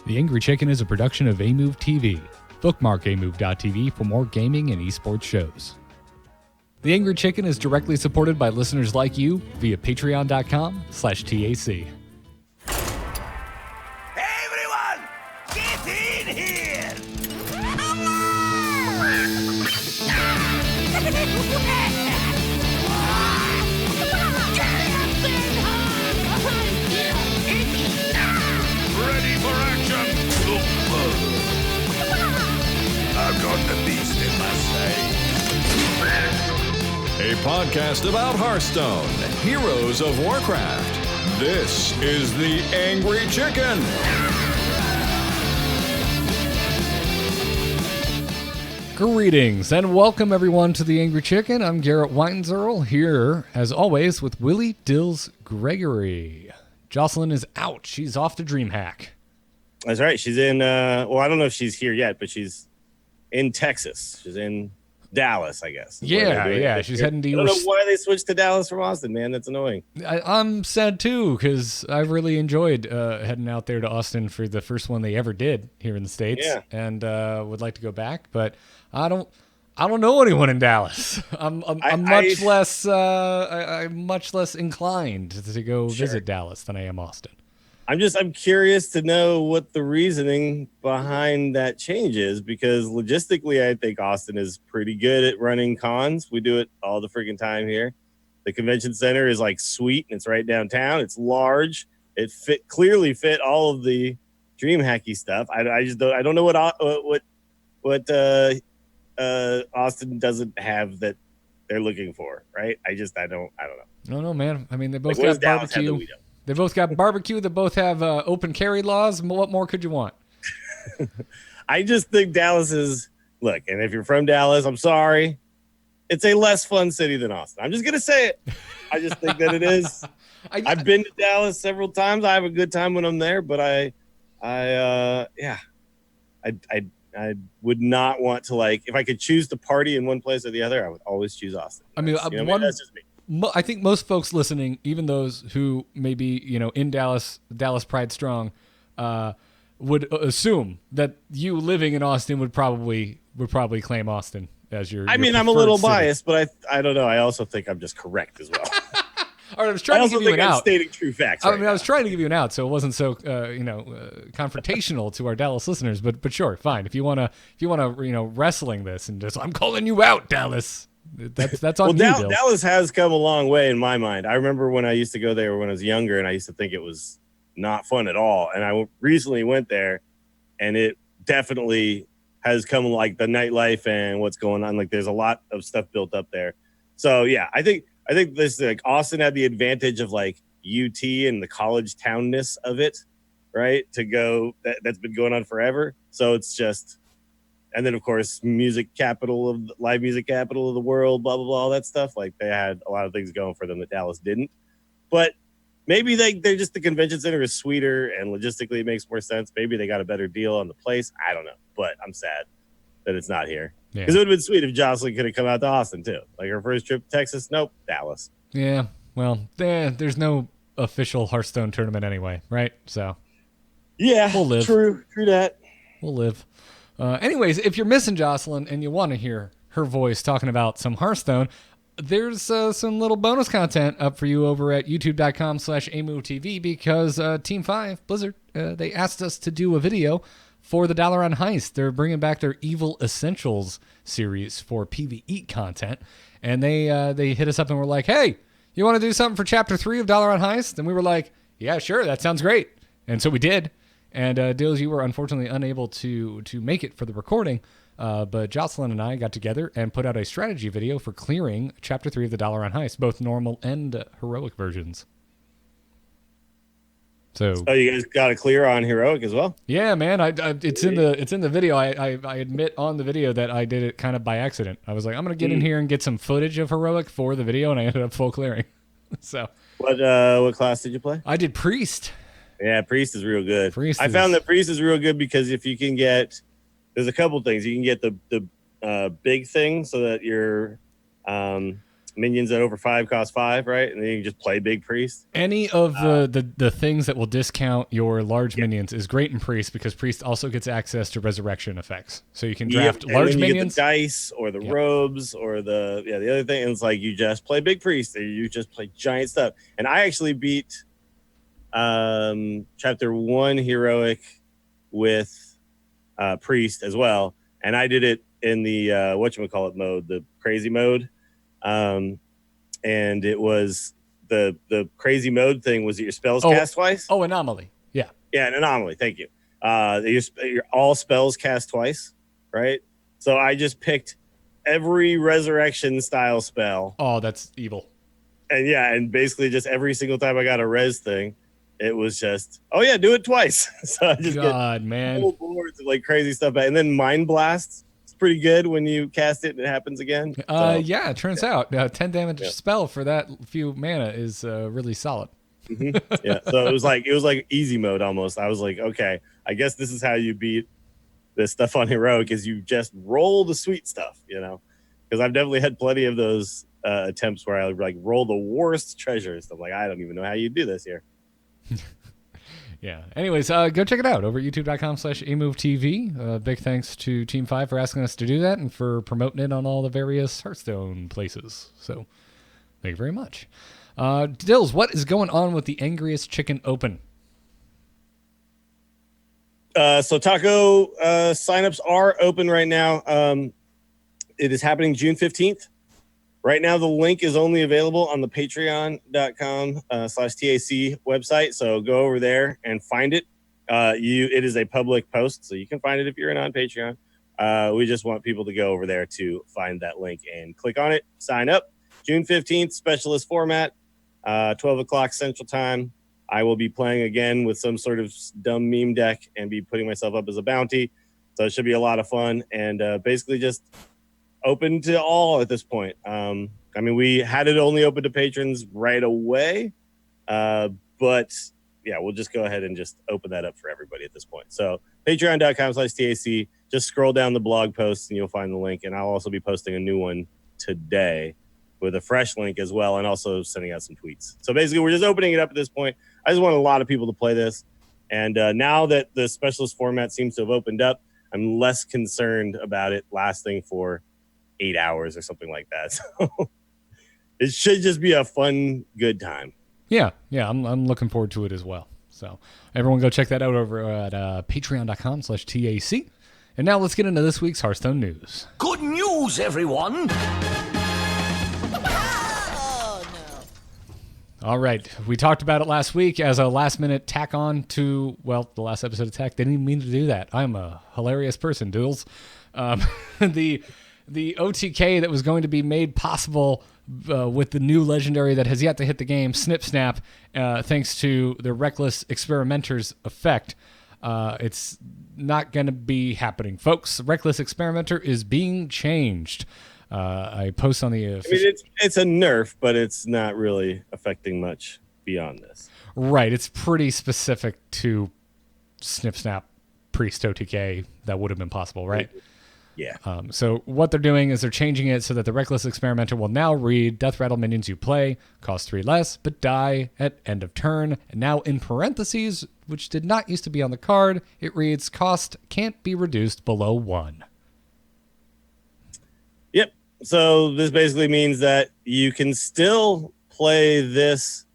The Angry Chicken is a production of Amove TV. Bookmark amove.tv for more gaming and esports shows. The Angry Chicken is directly supported by listeners like you via patreon.com/TAC. Everyone, get in here! Ready for action! I've got the beast in my sight. A podcast about Hearthstone, Heroes of Warcraft. This is the Angry Chicken. Greetings and welcome everyone to the Angry Chicken. I'm Garrett Weinzerl here, as always, with Willie Dills Gregory. Jocelyn is out. She's off to DreamHack. That's right. She's in, well, I don't know if she's here yet, but she's in Texas. She's in Dallas, I guess. Yeah. She's heading to I don't know why they switched to Dallas from Austin, man. That's annoying. I'm sad too, because I really enjoyed heading out there to Austin for the first one they ever did here in the States, and would like to go back, but I don't know anyone in Dallas. I'm much less inclined to go visit Dallas than I am Austin. I'm curious to know what the reasoning behind that change is, because logistically, I think Austin is pretty good at running cons. We do it all the freaking time here. The convention center is like sweet, and it's right downtown. It's large. It clearly fit all of the DreamHacky stuff. I don't know what Austin doesn't have that they're looking for, right? I don't know. No, man. I mean, they both got barbecue. They both got barbecue. They both have open carry laws. What more could you want? I just think Dallas is, look, and if you're from Dallas, I'm sorry. It's a less fun city than Austin. I'm just going to say it. I just think that it is. I've been to Dallas several times. I have a good time when I'm there, but I would not want to, like, if I could choose to party in one place or the other, I would always choose Austin. I mean, that's just me. I think most folks listening, even those who may be, in Dallas pride strong, would assume that you living in Austin would probably claim Austin as your. I mean, I'm a little biased, but I don't know. I also think I'm just correct as well. All right, I was trying to give you an out. Stating true facts. I was trying to give you an out, so it wasn't so confrontational to our Dallas listeners. But sure, fine. If you wanna wrestling this and just, I'm calling you out, Dallas. That's on you, Bill. Dallas has come a long way in my mind. I remember when I used to go there when I was younger, and I used to think it was not fun at all. And I recently went there, and it definitely has come, like, the nightlife and what's going on. Like, there's a lot of stuff built up there. So yeah, I think this, like, Austin had the advantage of, like, UT and the college townness of it, right? To go that's been going on forever. So it's just. And then, of course, live music capital of the world, blah, blah, blah, all that stuff. Like, they had a lot of things going for them that Dallas didn't. But maybe they're just, the convention center is sweeter and logistically it makes more sense. Maybe they got a better deal on the place. I don't know. But I'm sad that it's not here. Because it would have been sweet if Jocelyn could have come out to Austin, too. Like, her first trip to Texas, nope, Dallas. Yeah, well, there's no official Hearthstone tournament anyway, right? So, yeah, we'll live. True that. We'll live. Anyways, if you're missing Jocelyn and you want to hear her voice talking about some Hearthstone, there's some little bonus content up for you over at youtube.com/AMOVTV, because Team 5, Blizzard, they asked us to do a video for the Dalaran Heist. They're bringing back their Evil Essentials series for PvE content, and they hit us up and were like, hey, you want to do something for Chapter 3 of Dalaran Heist? And we were like, yeah, sure, that sounds great. And so we did. And Dills, you were unfortunately unable to make it for the recording, but Jocelyn and I got together and put out a strategy video for clearing Chapter 3 of the Dalaran Heist, both normal and heroic versions. So you guys got a clear on heroic as well? Yeah, man. It's in the video. I admit on the video that I did it kind of by accident. I was like, I'm gonna get in here and get some footage of heroic for the video, and I ended up full clearing. So what class did you play? I did Priest. Yeah, Priest is real good. I found that Priest is real good because if you can get, there's a couple things. You can get the big thing so that your minions at over 5 cost 5, right? And then you can just play big priest. Any of the things that will discount your large minions is great in priest, because priest also gets access to resurrection effects. So you can draft large and then you minions, get the dice or the robes or the other thing. And it's like you just play big priest or you just play giant stuff. And I actually beat chapter 1 heroic with priest as well, and I did it in the whatchamacallit mode, the crazy mode. And it was the crazy mode thing was that your spells cast twice. Oh, anomaly. Yeah, an anomaly. Thank you. Your all spells cast twice, right? So I just picked every resurrection style spell. Oh, that's evil. And basically just every single time I got a res thing, it was just, do it twice. So I just man, whole boards of like crazy stuff. And then Mind Blast. Pretty good when you cast it and it happens again. It turns out 10 damage spell for that few mana is really solid. So it was like easy mode almost. I was like, okay, I guess this is how you beat this stuff on heroic, is you just roll the sweet stuff, because I've definitely had plenty of those attempts where I like roll the worst treasures. I'm like, I don't even know how you do this here. Yeah. Anyways, go check it out over at youtube.com/amovetv. Big thanks to Team 5 for asking us to do that and for promoting it on all the various Hearthstone places. So thank you very much. Dills, what is going on with the Angriest Chicken Open? So Taco signups are open right now. It is happening June 15th. Right now, the link is only available on the patreon.com/TAC website. So go over there and find it. It is a public post, so you can find it if you're on Patreon. We just want people to go over there to find that link and click on it, sign up. June 15th, specialist format, 12 o'clock Central Time. I will be playing again with some sort of dumb meme deck and be putting myself up as a bounty. So it should be a lot of fun and basically just open to all at this point. We had it only open to patrons right away, but we'll just go ahead and just open that up for everybody at this point. So patreon.com/TAC, just scroll down the blog posts and you'll find the link. And I'll also be posting a new one today with a fresh link as well, and also sending out some tweets. So basically we're just opening it up at this point. I just want a lot of people to play this. And now that the specialist format seems to have opened up, I'm less concerned about it lasting for 8 hours or something like that. So it should just be a fun, good time. Yeah, I'm looking forward to it as well. So everyone go check that out over at patreon.com/TAC. And now let's get into this week's Hearthstone news. Good news, everyone! All right, we talked about it last week as a last-minute tack on to, the last episode of Tack. Didn't even mean to do that. I'm a hilarious person, Dills. The OTK that was going to be made possible with the new legendary that has yet to hit the game, Snip Snap, thanks to the Reckless Experimenter's effect, it's not going to be happening. Folks, Reckless Experimenter is being changed. I post on the... it's a nerf, but it's not really affecting much beyond this. Right, it's pretty specific to Snip Snap Priest OTK that would have been possible, right? Yeah. So what they're doing is they're changing it so that the Reckless Experimenter will now read Death Rattle minions you play, cost 3 less, but die at end of turn. And now in parentheses, which did not used to be on the card, it reads cost can't be reduced below 1. Yep. So this basically means that you can still play this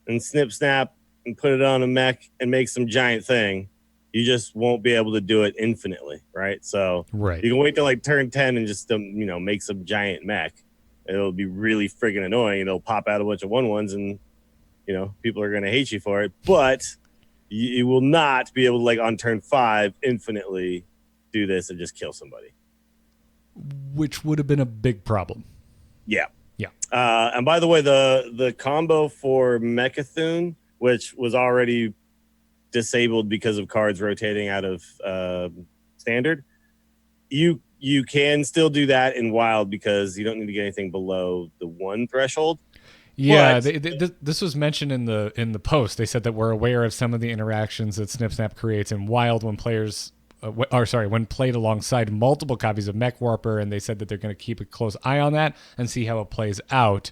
and Snip Snap and put it on a mech and make some giant thing. You just won't be able to do it infinitely, right? So right. You can wait till like turn 10 and just make some giant mech. It'll be really friggin' annoying. It'll pop out a bunch of 1/1s and people are gonna hate you for it. But you will not be able to, like, on turn 5 infinitely do this and just kill somebody. Which would have been a big problem. Yeah. Yeah. And by the way, the combo for Mechathune, which was already disabled because of cards rotating out of standard, you can still do that in wild because you don't need to get anything below the 1 threshold. Yeah, this was mentioned in the post. They said that we're aware of some of the interactions that Snip Snap creates in wild when players when played alongside multiple copies of Mech Warper, and they said that they're going to keep a close eye on that and see how it plays out.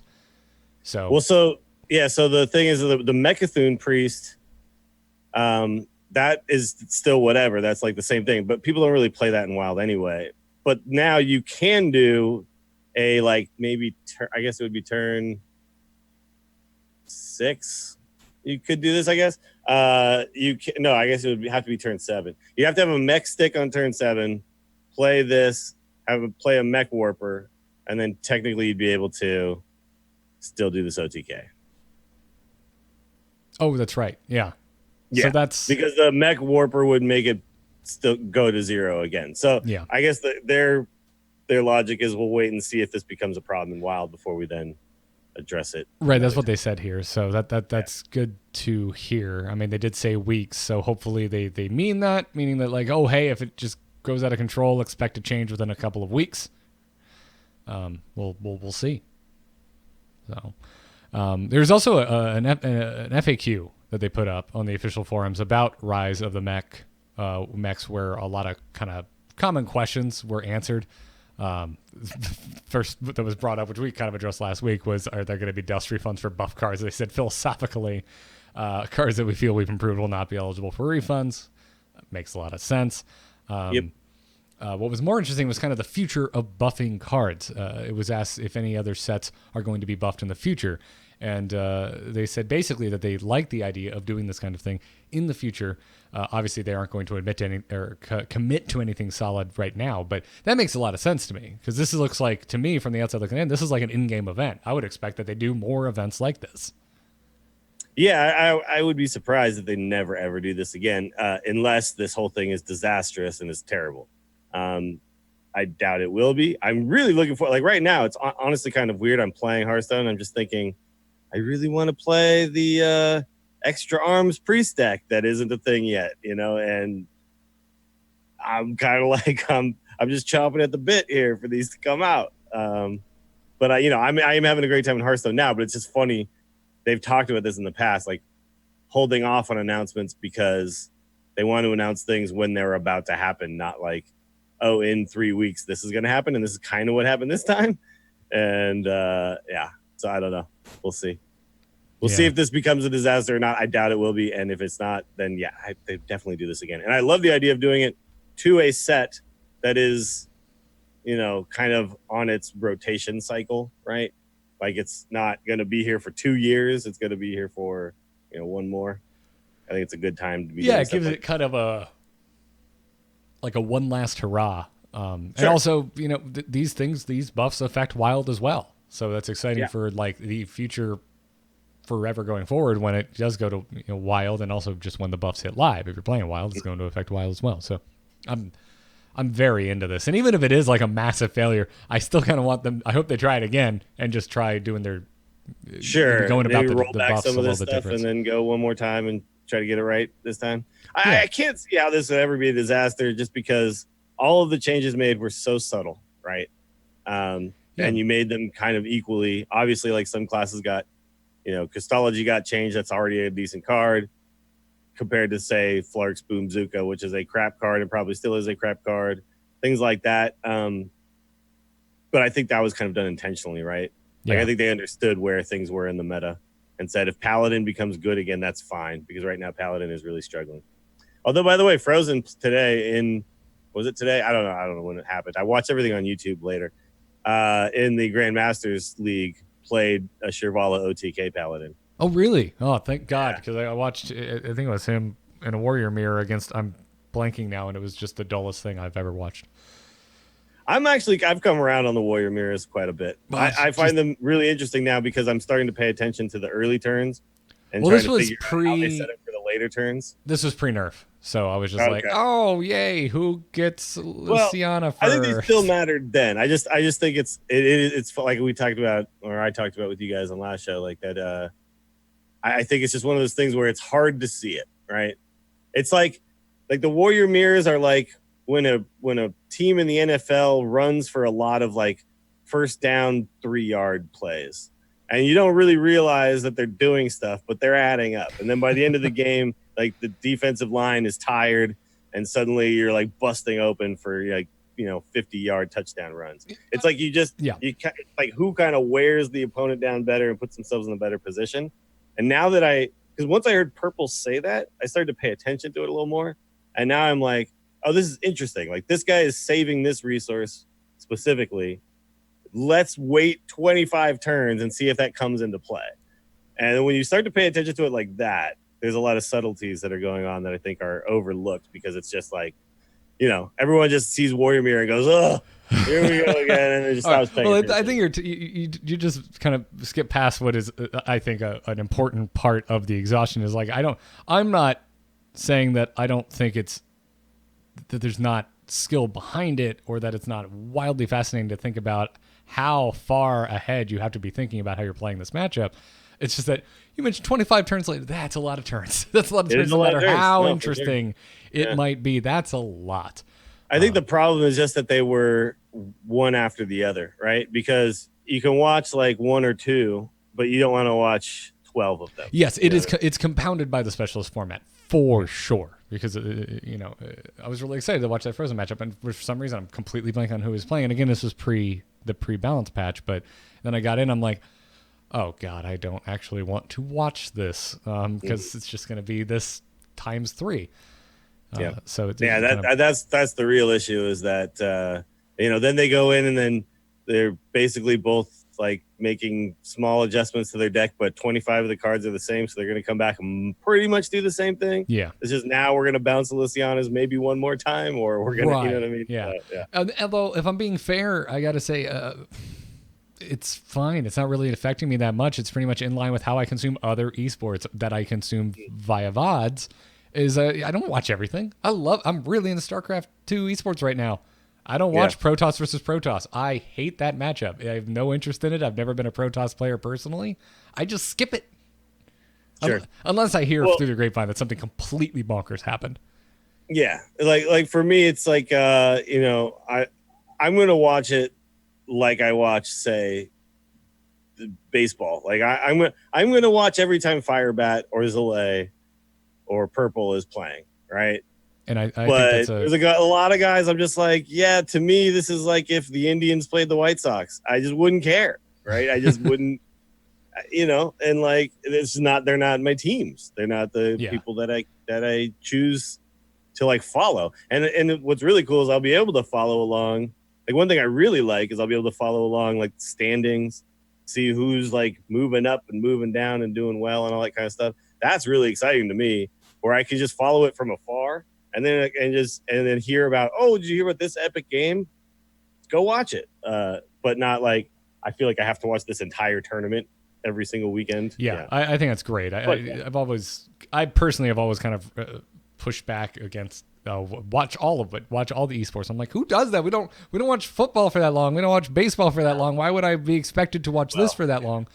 So So the thing is, the Mechathune Priest, that is still whatever. That's like the same thing, but people don't really play that in Wild anyway. But now you can do a I guess it would be turn 6. You could do this, I guess. I guess it would have to be turn 7. You have to have a mech stick on turn 7, play this, play a Mech Warper, and then technically you'd be able to still do this OTK. Oh, that's right. Yeah. Yeah. So that's because the Mech Warper would make it still go to 0 again. So yeah. I guess their logic is we'll wait and see if this becomes a problem in Wild before we then address it. Right, that's what they said here. So that's good to hear. I mean, they did say weeks, so hopefully they mean that, meaning that like, oh hey, if it just goes out of control, expect a change within a couple of weeks. We'll see. So there's also an FAQ that they put up on the official forums about Rise of the Mechs, where a lot of kind of common questions were answered. First that was brought up, which we kind of addressed last week, was are there going to be dust refunds for buff cards? They said philosophically, cards that we feel we've improved will not be eligible for refunds. That makes a lot of sense. Yep. What was more interesting was kind of the future of buffing cards. It was asked if any other sets are going to be buffed in the future. And they said basically that they like the idea of doing this kind of thing in the future. Obviously, they aren't going to admit to any or commit to anything solid right now, but that makes a lot of sense to me because this looks like, to me, from the outside looking in, this is like an in-game event. I would expect that they do more events like this. Yeah, I would be surprised if they never ever do this again, unless this whole thing is disastrous and is terrible. I doubt it will be. I'm really looking for, like right now, it's honestly kind of weird. I'm playing Hearthstone. I'm just thinking, I really want to play the extra arms priest deck that isn't a thing yet, and I'm kind of like, I'm just chomping at the bit here for these to come out. But I am having a great time in Hearthstone now, but it's just funny. They've talked about this in the past, like holding off on announcements because they want to announce things when they're about to happen, not like, oh, in 3 weeks, this is going to happen. And this is kind of what happened this time. And so I don't know. We'll see. We'll see if this becomes a disaster or not. I doubt it will be. And if it's not, then they definitely do this again. And I love the idea of doing it to a set that is, kind of on its rotation cycle, right? Like it's not going to be here for 2 years. It's going to be here for, one more. I think it's a good time to be. Yeah, it gives it kind of a one last hurrah. And Sure. also, these buffs affect Wild as well. So that's exciting for like the future forever going forward when it does go to Wild, and also just when the buffs hit live. If you're playing Wild, it's going to affect Wild as well. So I'm very into this. And even if it is like a massive failure, I still kind of want them. I hope they try it again and just try doing their going about maybe the roll back buffs some a of little this bit stuff different. and then go one more time and try to get it right this time. I can't see how this would ever be a disaster, just because all of the changes made were so subtle, right? And you made them kind of equally. Obviously, like some classes got, Christology got changed. That's already a decent card compared to, say, Flark's Boomzuka, which is a crap card and probably still is a crap card. Things like that. But I think that was kind of done intentionally, right? Like I think they understood where things were in the meta and said if Paladin becomes good again, that's fine, because right now Paladin is really struggling. Although, by the way, Frozen today was it today? I don't know when it happened. I watched everything on YouTube later. In the Grandmasters League, played a Shirvala OTK Paladin. Oh, really? Oh, thank God, because I watched, I think it was him in a Warrior Mirror against, I'm blanking now, and it was just the dullest thing I've ever watched. I've come around on the Warrior Mirrors quite a bit. I find them really interesting now because I'm starting to pay attention to the early turns and trying to figure out how they set it for the later turns. This was pre-nerf, so I was just like, oh, yay, who gets Luciana first? I think they still mattered then. I just think it's like we talked about, or I talked about with you guys on last show, like that. I think it's just one of those things where it's hard to see it, right? It's like the Warrior Mirrors are like when a team in the NFL runs for a lot of like first down 3-yard plays, and you don't really realize that they're doing stuff, but they're adding up. And then by the end of the game, like the defensive line is tired and suddenly you're like busting open for like 50-yard touchdown runs. It's like you like who kind of wears the opponent down better and puts themselves in a better position. And now that because once I heard Purple say that, I started to pay attention to it a little more, and now I'm like, oh, this is interesting. Like this guy is saving this resource specifically. Let's wait 25 turns and see if that comes into play. And when you start to pay attention to it like that, there's a lot of subtleties that are going on that I think are overlooked, because it's just like, everyone just sees Warrior Mirror and goes, oh, here we go again, and it just stops paying attention. I think you just kind of skip past what is, I think, an important part of the exhaustion is like, I'm not saying that I don't think that there's not skill behind it, or that it's not wildly fascinating to think about how far ahead you have to be thinking about how you're playing this matchup. It's just that you mentioned 25 turns later. That's a lot of turns. That's a lot of turns, no matter how interesting it might be. That's a lot. I think the problem is just that they were one after the other, right? Because you can watch like one or two, but you don't want to watch 12 of them. Yes, it is. It's compounded by the specialist format for sure. Because I was really excited to watch that Frozen matchup, and for some reason I'm completely blank on who was playing. And again, this was the pre-balance patch, but then I got in. I'm like, oh God, I don't actually want to watch this because it's just going to be this times 3. So that's the real issue, is that then they go in and then they're basically both like making small adjustments to their deck, but 25 of the cards are the same, so they're going to come back and pretty much do the same thing. Yeah, it's just now we're going to bounce the Lucianas maybe one more time, or we're going to, you know what I mean? Yeah. Although if I'm being fair, I got to say, it's fine. It's not really affecting me that much. It's pretty much in line with how I consume other esports that I consume via VODs. I don't watch everything. I'm really into StarCraft 2 esports right now. I don't watch Protoss versus Protoss. I hate that matchup. I have no interest in it. I've never been a Protoss player personally. I just skip it. Sure. Unless I hear through the grapevine that something completely bonkers happened. Yeah. Like for me, it's like, I'm going to watch it like I watch, say, baseball. Like I'm going to watch every time Firebat or Zillet or Purple is playing, right? And I think there's a lot of guys I'm just like, yeah, to me, this is like if the Indians played the White Sox. I just wouldn't care, right? I just wouldn't, and like, they're not my teams. They're not the people that I choose to like follow. And what's really cool is I'll be able to follow along. Like one thing I really like is I'll be able to follow along like standings, see who's like moving up and moving down and doing well and all that kind of stuff. That's really exciting to me, where I can just follow it from afar. And then hear about, oh, did you hear about this epic game? Go watch it. But not like, I feel like I have to watch this entire tournament every single weekend. Yeah. I think that's great. I personally have always kind of pushed back against watch all of it, watch all the esports. I'm like, who does that? We don't watch football for that long. We don't watch baseball for that long. Why would I be expected to watch this for that long?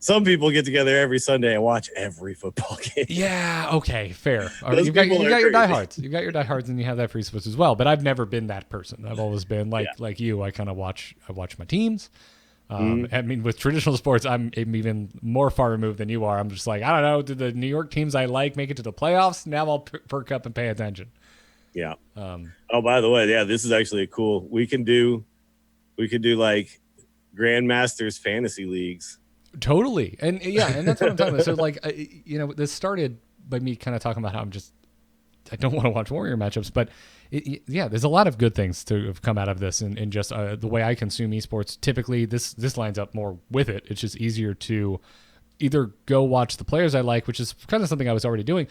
Some people get together every Sunday and watch every football game. Yeah, okay, fair. You've got your diehards. You've got your diehards, and you have that for esports as well. But I've never been that person. I've always been like you. I kind of watch my teams. I mean, with traditional sports, I'm even more far removed than you are. I'm just like, I don't know. Did the New York teams I like make it to the playoffs? Now I'll perk up and pay attention. Yeah. By the way, this is actually a cool. We could do like Grandmasters fantasy leagues. Totally. And that's what I'm talking about. So like, this started by me kind of talking about how I don't want to watch Warrior matchups, but there's a lot of good things to have come out of this, and just the way I consume esports. Typically this lines up more with it. It's just easier to either go watch the players I like, which is kind of something I was already doing.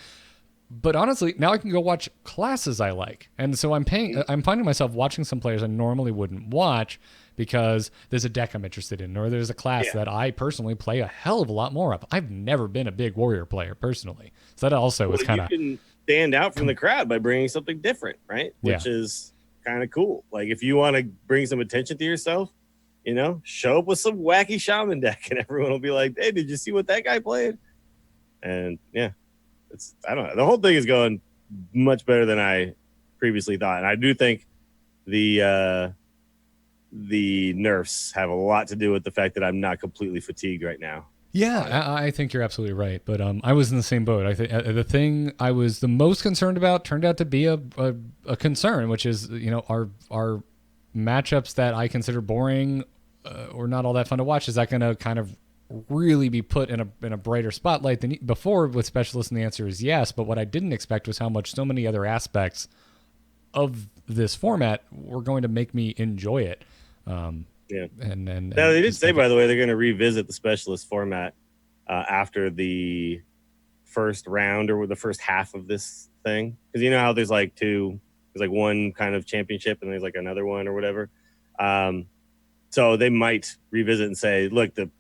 But honestly, now I can go watch classes I like. And so I'm finding myself watching some players I normally wouldn't watch because there's a deck I'm interested in, or there's a class that I personally play a hell of a lot more of. I've never been a big Warrior player personally. So that also is kind of... You can stand out from the crowd by bringing something different, right? Which is kind of cool. Like if you want to bring some attention to yourself, show up with some wacky shaman deck and everyone will be like, hey, did you see what that guy played? And I don't know. The whole thing is going much better than I previously thought. And I do think the nerfs have a lot to do with the fact that I'm not completely fatigued right now. Yeah, I think you're absolutely right. But I was in the same boat. I think the thing I was the most concerned about turned out to be a concern, which is our matchups that I consider boring or not all that fun to watch. Is that going to kind of really be put in a brighter spotlight than before with specialists? And the answer is yes. But what I didn't expect was how much so many other aspects of this format were going to make me enjoy it. Yeah. And now they did say, by the way, they're going to revisit the specialist format after the first round or the first half of this thing, because you know how there's like one kind of championship and there's like another one or whatever. So they might revisit and say, look, the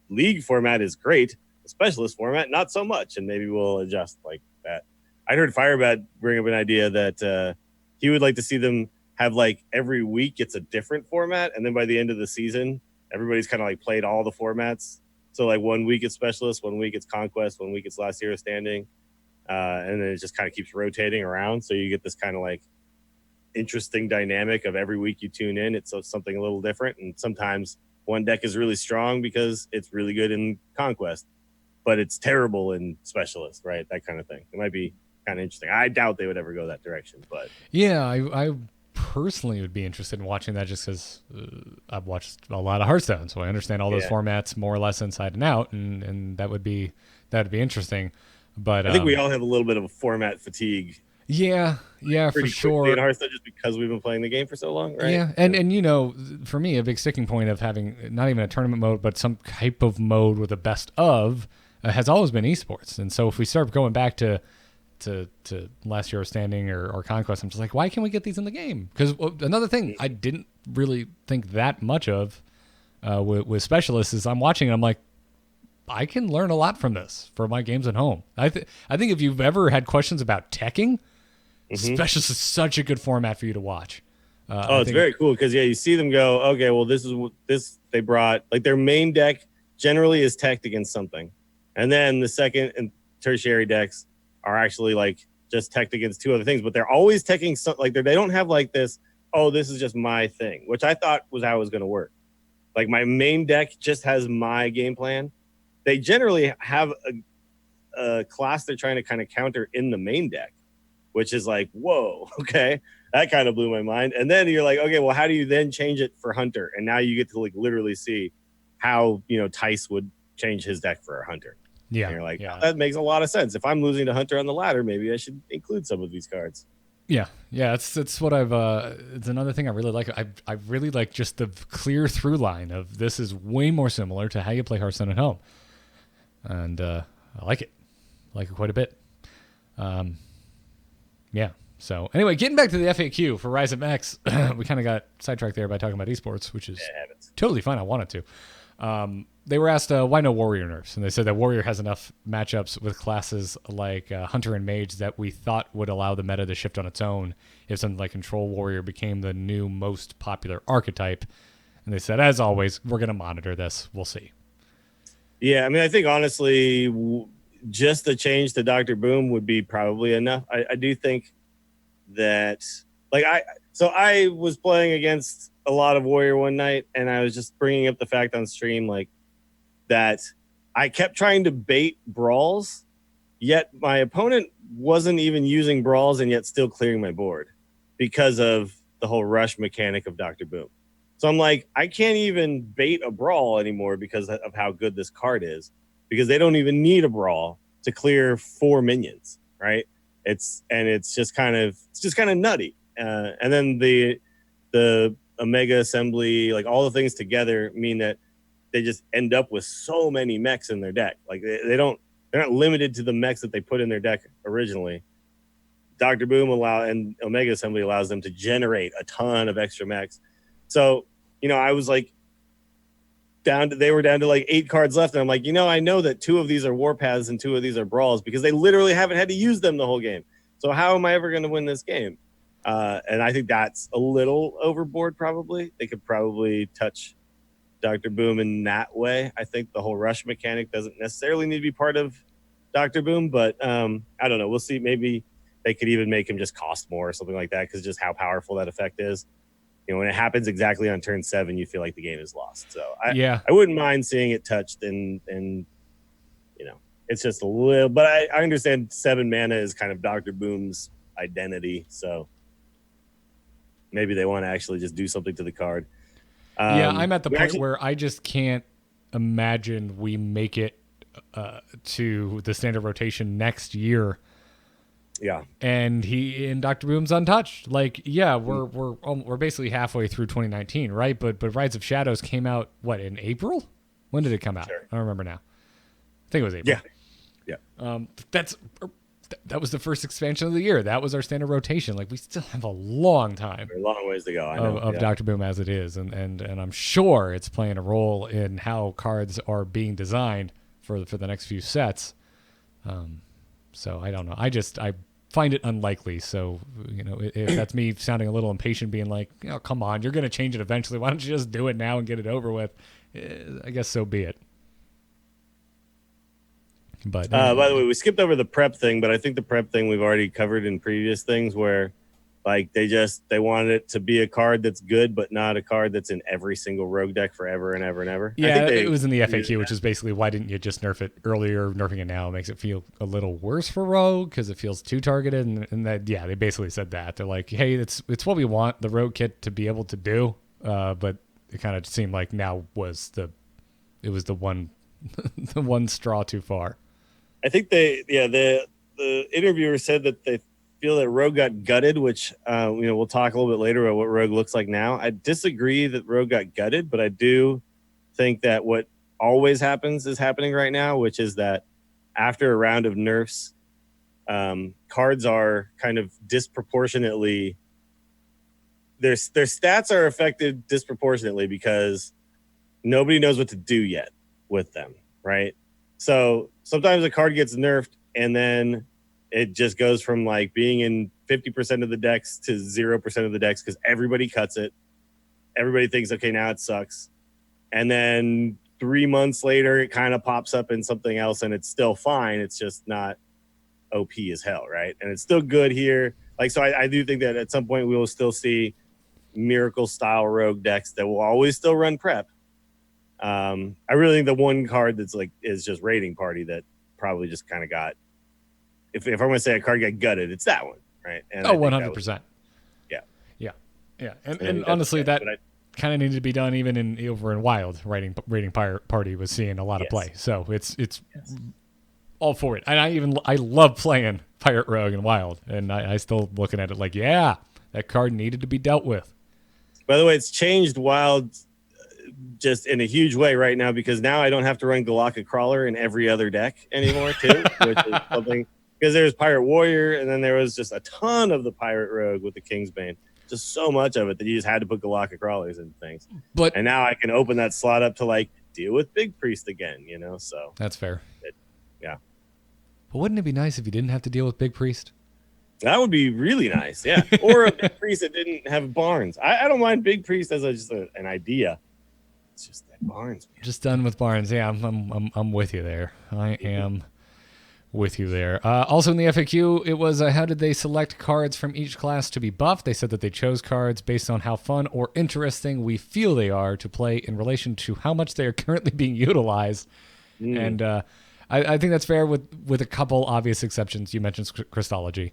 league format is great, the specialist format not so much, and maybe we'll adjust like that. I heard Firebat bring up an idea that he would like to see them have like every week it's a different format, and then by the end of the season everybody's kind of like played all the formats. So like 1 week it's specialist, 1 week it's conquest, 1 week it's last hero standing, and then it just kind of keeps rotating around, so you get this kind of like interesting dynamic of every week you tune in it's something a little different. And sometimes one deck is really strong because it's really good in conquest but it's terrible in specialist, right? That kind of thing. It might be kind of interesting. I doubt they would ever go that direction, but yeah, I personally would be interested in watching that just because I've watched a lot of Hearthstone, so I understand all those formats more or less inside and out, and that would be interesting. But I think we all have a little bit of a format fatigue. Yeah, for sure. In Hearthstone, just because we've been playing the game for so long, right? Yeah, and for me, a big sticking point of having not even a tournament mode, but some type of mode with a best of has always been esports. And so if we start going back to last year standing or conquest, I'm just like, why can't we get these in the game? Because another thing I didn't really think that much of with specialists is I'm watching and I'm like, I can learn a lot from this for my games at home. I think if you've ever had questions about teching, specialists is such a good format for you to watch. It's very cool because you see them go, okay, well, this is this they brought. Like their main deck generally is teched against something, and then the second and tertiary decks are actually like just teched against two other things, but they're always teching something. Like they don't have like this. Oh, this is just my thing, which I thought was how it was going to work. Like my main deck just has my game plan. They generally have a class they're trying to kind of counter in the main deck, which is like, whoa, okay, that kind of blew my mind. And then you're like, okay, well, how do you then change it for Hunter? And now you get to like literally see how Tice would change his deck for a Hunter. Yeah, and you're like, oh, that makes a lot of sense. If I'm losing to Hunter on the ladder, maybe I should include some of these cards. Yeah, it's what I've. It's another thing I really like. I really like just the clear through line of this is way more similar to how you play Hearthstone at home. And I like it quite a bit. So anyway, getting back to the FAQ for Rise of Mechs, we kind of got sidetracked there by talking about esports, which is totally fine. I wanted to. They were asked why no warrior nerfs, and they said that warrior has enough matchups with classes like hunter and mage that we thought would allow the meta to shift on its own if something like control warrior became the new most popular archetype. And they said, as always, we're going to monitor this. We'll see. Yeah, I mean, I think honestly, just the change to Dr. Boom would be probably enough. I do think that, I was playing against a lot of Warrior one night, and I was just bringing up the fact on stream, like, that I kept trying to bait brawls, yet my opponent wasn't even using brawls and yet still clearing my board because of the whole rush mechanic of Dr. Boom. So I'm like, I can't even bait a brawl anymore because of how good this card is, because they don't even need a brawl to clear 4 minions, right? It's just kind of nutty. And then the Omega Assembly, like all the things together mean that they just end up with so many mechs in their deck. Like they're not limited to the mechs that they put in their deck originally. Dr. Boom and Omega Assembly allows them to generate a ton of extra mechs. So, I was like they were down to like 8 cards left. And I'm like, I know that 2 of these are warpaths and 2 of these are brawls because they literally haven't had to use them the whole game. So how am I ever going to win this game? And I think that's a little overboard. Probably they could probably touch Dr. Boom in that way. I think the whole rush mechanic doesn't necessarily need to be part of Dr. Boom, but I don't know. We'll see. Maybe they could even make him just cost more or something like that because just how powerful that effect is. when it happens exactly on turn 7, you feel like the game is lost. So Yeah. I wouldn't mind seeing it touched, and it's just a little. But I understand 7 mana is kind of Dr. Boom's identity, so maybe they want to actually just do something to the card. Yeah, I'm at the point where I just can't imagine we make it to the standard rotation next year. Yeah, and Dr. Boom's untouched. Like, yeah, we're basically halfway through 2019, right? But Rise of Shadows came out in April? When did it come out? Sure. I don't remember now. I think it was April. Yeah. That was the first expansion of the year. That was our standard rotation. Like, we still have a long time. A long ways to go. I know. Of Dr. Boom as it is, and I'm sure it's playing a role in how cards are being designed for the next few sets. So I don't know. I find it unlikely. So, if that's me sounding a little impatient, being like, come on, you're going to change it eventually. Why don't you just do it now and get it over with? I guess so be it. But by the way, we skipped over the prep thing, but I think the prep thing we've already covered in previous things where like they wanted it to be a card that's good, but not a card that's in every single rogue deck forever and ever and ever. Yeah, it was in the FAQ, which is basically why didn't you just nerf it earlier? Nerfing it now makes it feel a little worse for rogue because it feels too targeted. And that, yeah, they basically said that. They're like, hey, it's what we want the rogue kit to be able to do. But it kind of seemed like now was the one the one straw too far. I think the interviewer said that they feel that Rogue got gutted, which we'll talk a little bit later about what Rogue looks like now. I disagree that Rogue got gutted, but I do think that what always happens is happening right now, which is that after a round of nerfs, cards are kind of disproportionately their stats are affected disproportionately because nobody knows what to do yet with them, right? So sometimes a card gets nerfed and then it just goes from like being in 50% of the decks to 0% of the decks because everybody cuts it. Everybody thinks, okay, now it sucks. And then 3 months later, it kind of pops up in something else and it's still fine. It's just not OP as hell, right? And it's still good here. Like, so I do think that at some point we will still see miracle style rogue decks that will always still run prep. I really think the one card that's like is just raiding party that probably just kind of got. If I'm going to say a card got gutted, it's that one, right? And 100%. Yeah. And honestly, that kind of needed to be done even over in Wild. Raiding party was seeing a lot of play, so it's all for it. And I love playing Pirate Rogue and Wild, and I still looking at it like, yeah, that card needed to be dealt with. By the way, it's changed Wild just in a huge way right now because now I don't have to run Galaka Crawler in every other deck anymore too, which is something because there's Pirate Warrior and then there was just a ton of the Pirate Rogue with the Kingsbane, just so much of it that you just had to put Galaka Crawlers in things. And now I can open that slot up to like deal with Big Priest again, so that's fair. Yeah. But wouldn't it be nice if you didn't have to deal with Big Priest? That would be really nice, yeah. Or a Big Priest that didn't have Barnes. I don't mind Big Priest as just an idea. It's just that Barnes, man. Just done with Barnes. Yeah, I'm with you there. I am with you there. Also in the FAQ, it was how did they select cards from each class to be buffed? They said that they chose cards based on how fun or interesting we feel they are to play in relation to how much they are currently being utilized. And I think that's fair with a couple obvious exceptions. You mentioned Crystology.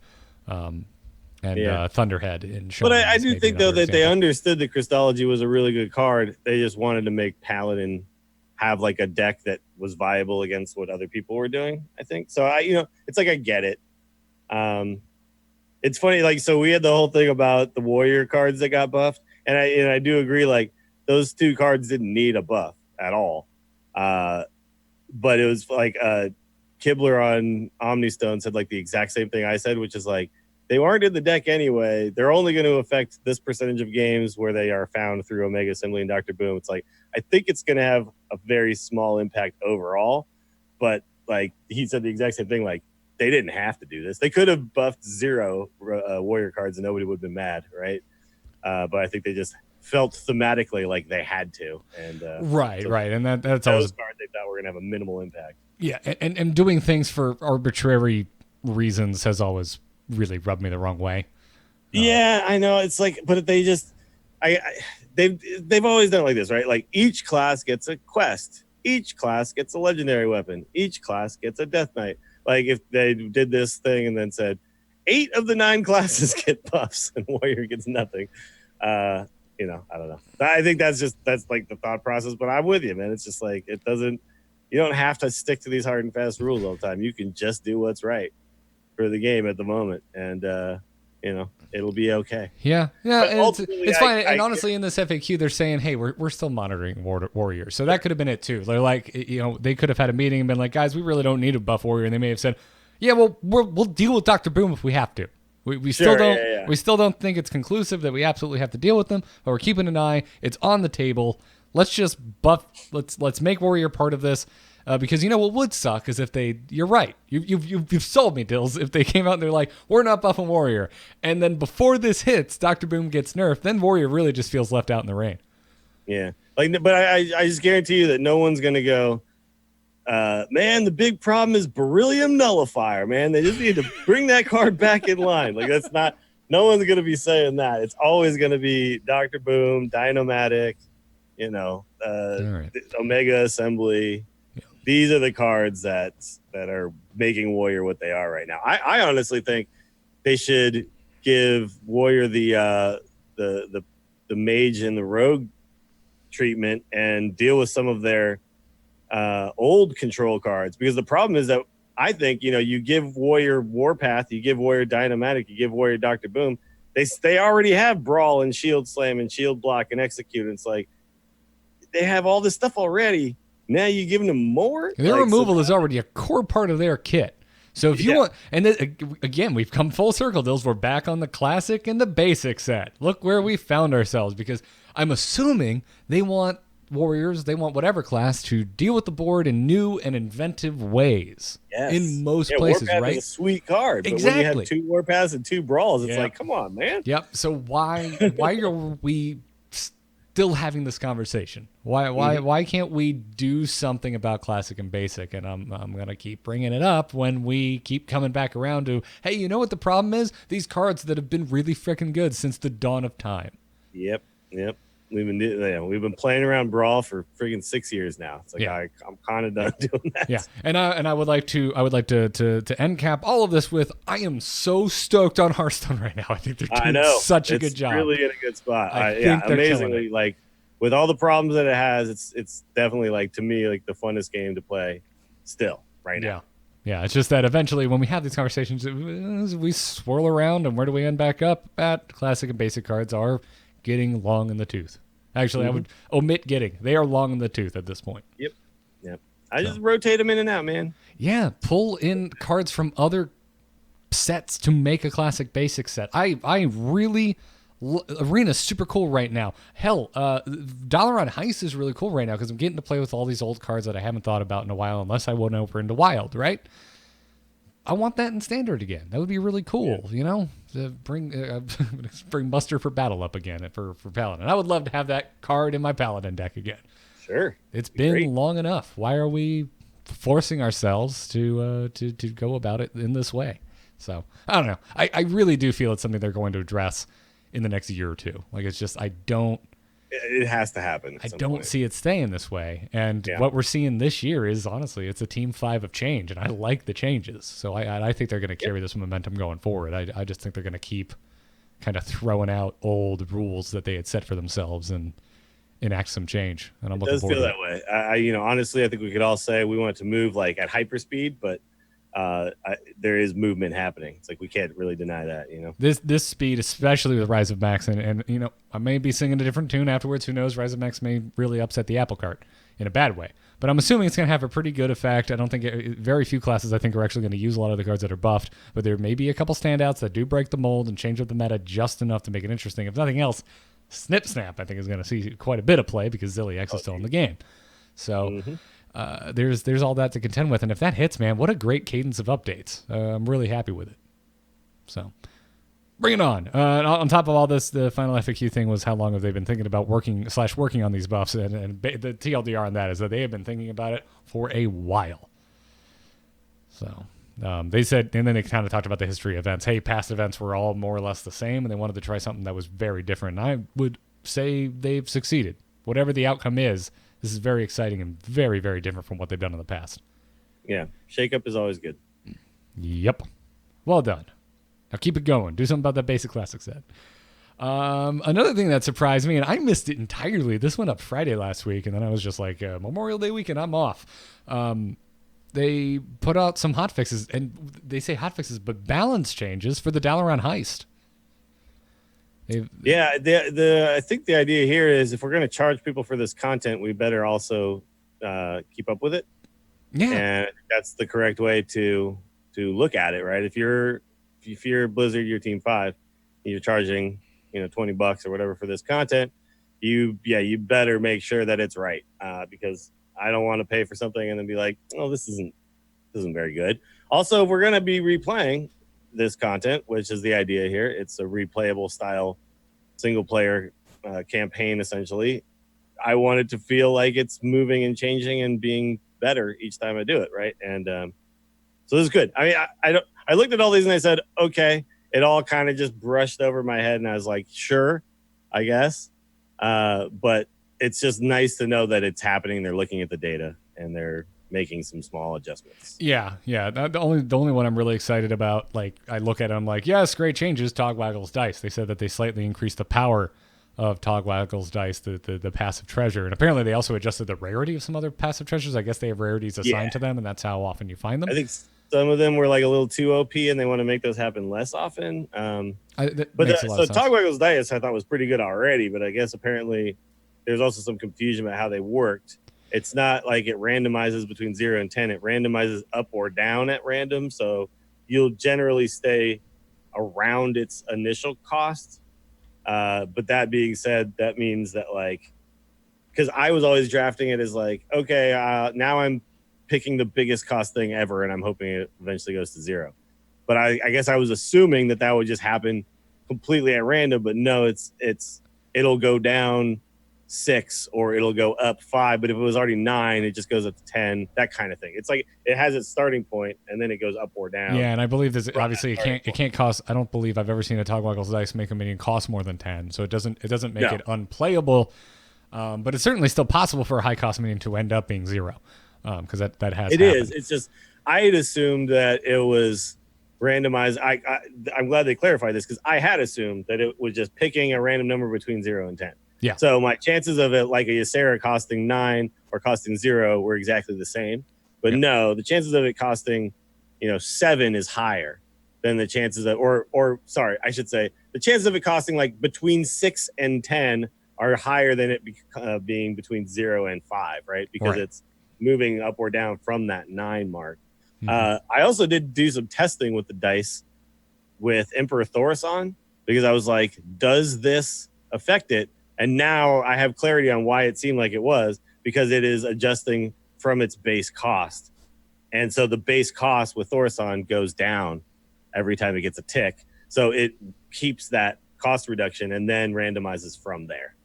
Thunderhead in Shaman. But I do think though that they understood that Crystology was a really good card. They just wanted to make Paladin have like a deck that was viable against what other people were doing, I think. So it's like I get it. It's funny, like, so we had the whole thing about the Warrior cards that got buffed, and I do agree, like those two cards didn't need a buff at all. But it was like Kibler on Omnistone said like the exact same thing I said, which is like they aren't in the deck anyway. They're only going to affect this percentage of games where they are found through Omega Assembly and Dr. Boom. It's like, I think it's going to have a very small impact overall, but like he said the exact same thing. Like they didn't have to do this. They could have buffed 0 Warrior cards and nobody would have been mad. Right. But I think they just felt thematically like they had to. And right. And that's always cards they thought were going to have a minimal impact. Yeah. And doing things for arbitrary reasons has always really rubbed me the wrong way. Yeah, I know. It's like, but they just, they've always done it like this, right? Like each class gets a quest, each class gets a legendary weapon, each class gets a death knight. Like if they did this thing and then said 8 of the 9 classes get buffs and warrior gets nothing. I don't know. I think that's like the thought process, but I'm with you, man. It's just like, you don't have to stick to these hard and fast rules all the time. You can just do what's right for the game at the moment. And, it'll be okay. Yeah. It's fine. And honestly, in this FAQ, they're saying, hey, we're still monitoring warriors. So that could have been it too. They're like, they could have had a meeting and been like, guys, we really don't need a buff warrior. And they may have said, yeah, well, we'll deal with Dr. Boom if we have to. We still don't. We still don't think it's conclusive that we absolutely have to deal with them, but we're keeping an eye. It's on the table. Let's just buff. Let's make warrior part of this, because what would suck is if they. You're right. You've sold me, Dills. If they came out and they're like, we're not buffing warrior, and then before this hits, Dr. Boom gets nerfed, then warrior really just feels left out in the rain. Yeah, but I just guarantee you that no one's gonna go. Man, the big problem is beryllium nullifier, man. They just need to bring that card back in line. Like no one's going to be saying that. It's always going to be Dr. Boom, Dynomatic, Omega Assembly. Yeah. These are the cards that are making Warrior what they are right now. I honestly think they should give Warrior the Mage and the Rogue treatment and deal with some of their old control cards, because the problem is that I think you give Warrior Warpath, you give Warrior Dynomatic, you give Warrior Dr. Boom, they already have Brawl and Shield Slam and Shield Block and Execute. It's like they have all this stuff already. Now you're giving them more. Their removal is already a core part of their kit. So if you want, and then, again, we've come full circle, Dills. We're back on the classic and the basic set. Look where we found ourselves, because I'm assuming they want warriors, they want whatever class to deal with the board in new and inventive ways. Yes. In most places, Warpath right? Is a sweet card. Exactly. But when you have 2 Warpaths and 2 Brawls, it's like, come on, man. Yep. So why are we still having this conversation? Why can't we do something about classic and basic? And I'm gonna keep bringing it up when we keep coming back around to, hey, you know what the problem is? These cards that have been really freaking good since the dawn of time. Yep. We've been playing around Brawl for freaking 6 years now. It's like I'm kind of done doing that. Yeah, and I would like to end cap all of this with, I am so stoked on Hearthstone right now. I think they're doing such a good job. Really in a good spot. Amazingly, like with all the problems that it has, it's definitely like, to me, like the funnest game to play still right now. Yeah, it's just that eventually when we have these conversations, we swirl around, and where do we end back up at? Classic and basic cards are getting long in the tooth. Actually, I would omit getting. They are long in the tooth at this point. Yep. I just rotate them in and out, man. Yeah, pull in cards from other sets to make a classic basic set. I really... Arena's super cool right now. Hell, Dalaran Heist is really cool right now because I'm getting to play with all these old cards that I haven't thought about in a while, unless I went over into Wild, right? I want that in Standard again. That would be really cool, to bring Muster for Battle up again for Paladin. I would love to have that card in my Paladin deck again. Sure. It's been long enough. Why are we forcing ourselves to go about it in this way? So, I don't know. I really do feel it's something they're going to address in the next year or two. Like, it's just, it has to happen. I don't see it staying this way. And what we're seeing this year is, honestly, it's a Team 5 of change, and I like the changes. So I think they're going to carry this momentum going forward. I just think they're going to keep kind of throwing out old rules that they had set for themselves and enact some change. And I'm looking forward to it. It does feel that way. Honestly, I think we could all say we want it to move like at hyperspeed, but there is movement happening. It's like we can't really deny that, This speed, especially with Rise of Max, and I may be singing a different tune afterwards. Who knows? Rise of Max may really upset the apple cart in a bad way, but I'm assuming it's going to have a pretty good effect. I don't think very few classes I think are actually going to use a lot of the cards that are buffed, but there may be a couple standouts that do break the mold and change up the meta just enough to make it interesting. If nothing else, Snip Snap I think is going to see quite a bit of play because Zilliax is still in the game. So. There's all that to contend with, and if that hits, man, what a great cadence of updates. I'm really happy with it. So, bring it on. On top of all this, the final FAQ thing was how long have they been thinking about working on these buffs, and the TLDR on that is that they have been thinking about it for a while. So, they said, and then they kind of talked about the history of events. Hey, past events were all more or less the same, and they wanted to try something that was very different. And I would say they've succeeded. Whatever the outcome is, this is very exciting and very, very different from what they've done in the past. Yeah, shake-up is always good. Yep. Well done. Now keep it going. Do something about that basic classic set. Another thing that surprised me, and I missed it entirely. This went up Friday last week, and then I was just like, Memorial Day weekend, I'm off. They put out some hotfixes, and they say hotfixes, but balance changes for the Dalaran Heist. Yeah, I think the idea here is if we're going to charge people for this content, we better also keep up with it. Yeah, and that's the correct way to look at it, right? If you're Blizzard, you're Team 5, you're charging $20 or whatever for this content, you better make sure that it's right, because I don't want to pay for something and then be like, oh, this isn't very good. Also, if we're going to be replaying this content, which is the idea here, it's a replayable style single player campaign essentially. I want it to feel like it's moving and changing and being better each time I do it, right? And so this is good. I mean, I looked at all these and I said, okay. It all kind of just brushed over my head, and I was like, sure, I guess. But it's just nice to know that it's happening. They're looking at the data and they're making some small adjustments. Yeah. The only one I'm really excited about, like, I look at it, I'm like, yes, great changes, Togwaggle's Dice. They said that they slightly increased the power of Togwaggle's Dice, the passive treasure. And apparently they also adjusted the rarity of some other passive treasures. I guess they have rarities assigned to them, and that's how often you find them. I think some of them were like a little too OP, and they want to make those happen less often. Togwaggle's Dice I thought was pretty good already, but I guess apparently there's also some confusion about how they worked. It's not like it randomizes between 0 and 10. It randomizes up or down at random, so you'll generally stay around its initial cost. But that being said, that means that, like, because I was always drafting it as like, okay, now I'm picking the biggest cost thing ever, and I'm hoping it eventually goes to 0. But I guess I was assuming that would just happen completely at random. But no, it'll go down 6 or it'll go up 5. But if it was already 9, it just goes up to 10. That kind of thing. It's like it has its starting point and then it goes up or down. Yeah, and I believe this obviously it can't cost. I don't believe I've ever seen a Togwaggle's Dice make a minion cost more than 10. So it doesn't make it unplayable. But it's certainly still possible for a high cost minion to end up being 0. Because that has happened. It is. It's just I had assumed that it was randomized. I'm glad they clarified this, because I had assumed that it was just picking a random number between 0 and 10. Yeah. So my chances of it, like a Ysera costing 9 or costing 0, were exactly the same. But no, the chances of it costing 7 is higher than the chances of, or sorry, I should say the chances of it costing like between 6 and 10 are higher than it being between 0 and 5, right? Because it's moving up or down from that 9 mark. I also did do some testing with the dice with Emperor Thaurissan, because I was like, does this affect it? And now I have clarity on why it seemed like it was, because it is adjusting from its base cost. And so the base cost with Thaurissan goes down every time it gets a tick. So it keeps that cost reduction and then randomizes from there.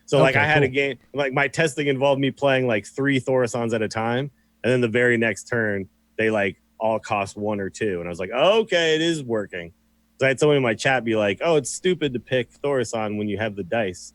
So I had a game, like my testing involved me playing like 3 Thaurissan's at a time. And then the very next turn, they like all cost 1 or 2. And I was like, oh, okay, it is working. So I had someone in my chat be like, oh, it's stupid to pick Thaurissan when you have the dice.